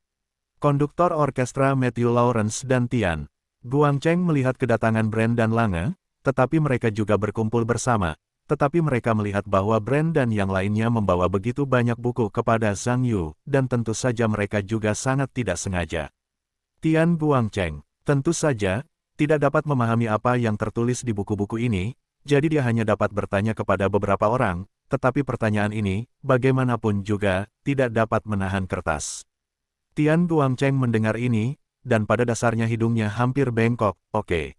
[SPEAKER 1] Konduktor orkestra Matthew Lawrence dan Tian Guangcheng melihat kedatangan Brand dan Lange, tetapi mereka juga berkumpul bersama, tetapi mereka melihat bahwa Brand dan yang lainnya membawa begitu banyak buku kepada Zhang Yu, dan tentu saja mereka juga sangat tidak sengaja. Tian Guangcheng, tentu saja, tidak dapat memahami apa yang tertulis di buku-buku ini, jadi dia hanya dapat bertanya kepada beberapa orang, tetapi pertanyaan ini, bagaimanapun juga, tidak dapat menahan kertas. Tian Guangcheng mendengar ini, dan pada dasarnya hidungnya hampir bengkok. Oke.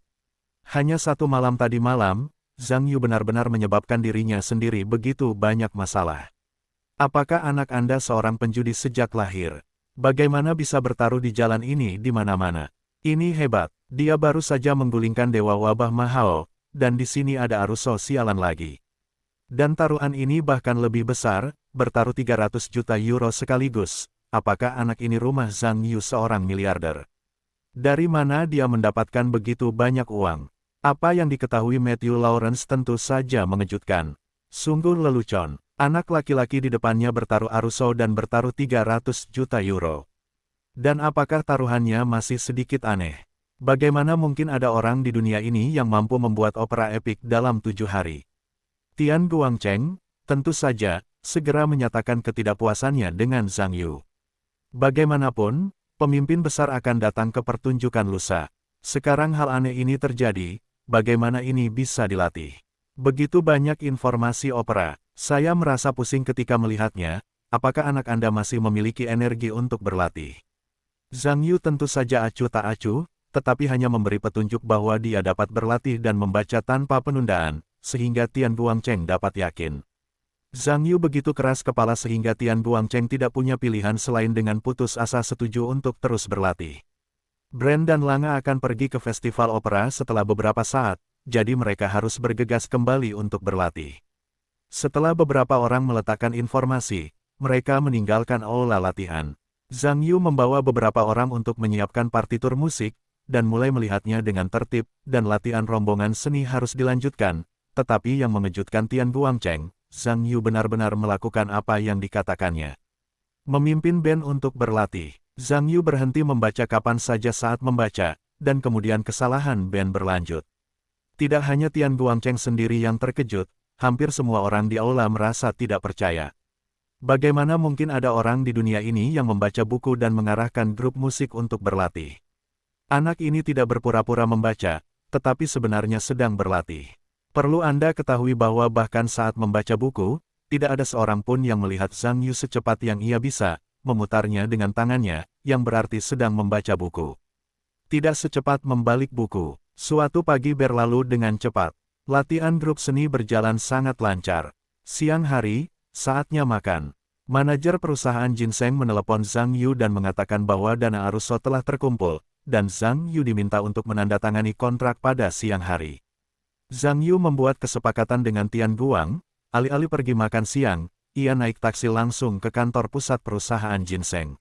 [SPEAKER 1] Hanya satu malam tadi malam, Zhang Yu benar-benar menyebabkan dirinya sendiri begitu banyak masalah. Apakah anak Anda seorang penjudi sejak lahir? Bagaimana bisa bertaruh di jalan ini di mana-mana? Ini hebat, dia baru saja menggulingkan Dewa Wabah Mahao, dan di sini ada arus sosialan lagi. Dan taruhan ini bahkan lebih besar, bertaruh 300 juta euro sekaligus. Apakah anak ini rumah Zhang Yu seorang miliarder? Dari mana dia mendapatkan begitu banyak uang? Apa yang diketahui Matthew Lawrence tentu saja mengejutkan. Sungguh lelucon. Anak laki-laki di depannya bertaruh aruso dan bertaruh 300 juta euro. Dan apakah taruhannya masih sedikit aneh? Bagaimana mungkin ada orang di dunia ini yang mampu membuat opera epik dalam 7 hari? Tian Guangcheng, tentu saja, segera menyatakan ketidakpuasannya dengan Zhang Yu. Bagaimanapun, pemimpin besar akan datang ke pertunjukan lusa. Sekarang hal aneh ini terjadi, bagaimana ini bisa dilatih? Begitu banyak informasi opera. Saya merasa pusing ketika melihatnya, apakah anak Anda masih memiliki energi untuk berlatih? Zhang Yu tentu saja acuh tak acuh, tetapi hanya memberi petunjuk bahwa dia dapat berlatih dan membaca tanpa penundaan, sehingga Tian Guangcheng dapat yakin. Zhang Yu begitu keras kepala sehingga Tian Guangcheng tidak punya pilihan selain dengan putus asa setuju untuk terus berlatih. Brand dan Langa akan pergi ke festival opera setelah beberapa saat, jadi mereka harus bergegas kembali untuk berlatih. Setelah beberapa orang meletakkan informasi, mereka meninggalkan aula latihan. Zhang Yu membawa beberapa orang untuk menyiapkan partitur musik, dan mulai melihatnya dengan tertib, dan latihan rombongan seni harus dilanjutkan, tetapi yang mengejutkan Tian Guangcheng, Zhang Yu benar-benar melakukan apa yang dikatakannya. Memimpin band untuk berlatih, Zhang Yu berhenti membaca kapan saja saat membaca, dan kemudian kesalahan band berlanjut. Tidak hanya Tian Guangcheng sendiri yang terkejut, hampir semua orang di aula merasa tidak percaya. Bagaimana mungkin ada orang di dunia ini yang membaca buku dan mengarahkan grup musik untuk berlatih? Anak ini tidak berpura-pura membaca, tetapi sebenarnya sedang berlatih. Perlu Anda ketahui bahwa bahkan saat membaca buku, tidak ada seorang pun yang melihat Zhang Yu secepat yang ia bisa, memutarnya dengan tangannya, yang berarti sedang membaca buku. Tidak secepat membalik buku. Suatu pagi berlalu dengan cepat. Latihan grup seni berjalan sangat lancar. Siang hari, saatnya makan. Manajer perusahaan ginseng menelepon Zhang Yu dan mengatakan bahwa dana Aruso telah terkumpul, dan Zhang Yu diminta untuk menandatangani kontrak pada siang hari. Zhang Yu membuat kesepakatan dengan Tian Guang, alih-alih pergi makan siang, ia naik taksi langsung ke kantor pusat perusahaan ginseng.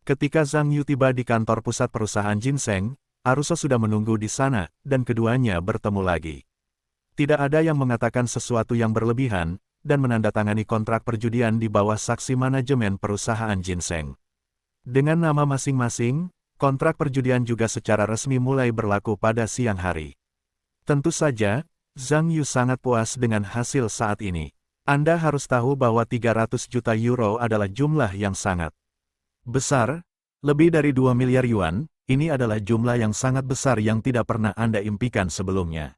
[SPEAKER 1] Ketika Zhang Yu tiba di kantor pusat perusahaan ginseng, Aruso sudah menunggu di sana, dan keduanya bertemu lagi. Tidak ada yang mengatakan sesuatu yang berlebihan, dan menandatangani kontrak perjudian di bawah saksi manajemen perusahaan ginseng. Dengan nama masing-masing, kontrak perjudian juga secara resmi mulai berlaku pada siang hari. Tentu saja, Zhang Yu sangat puas dengan hasil saat ini. Anda harus tahu bahwa 300 juta euro adalah jumlah yang sangat besar, lebih dari 2 miliar yuan, ini adalah jumlah yang sangat besar yang tidak pernah Anda impikan sebelumnya.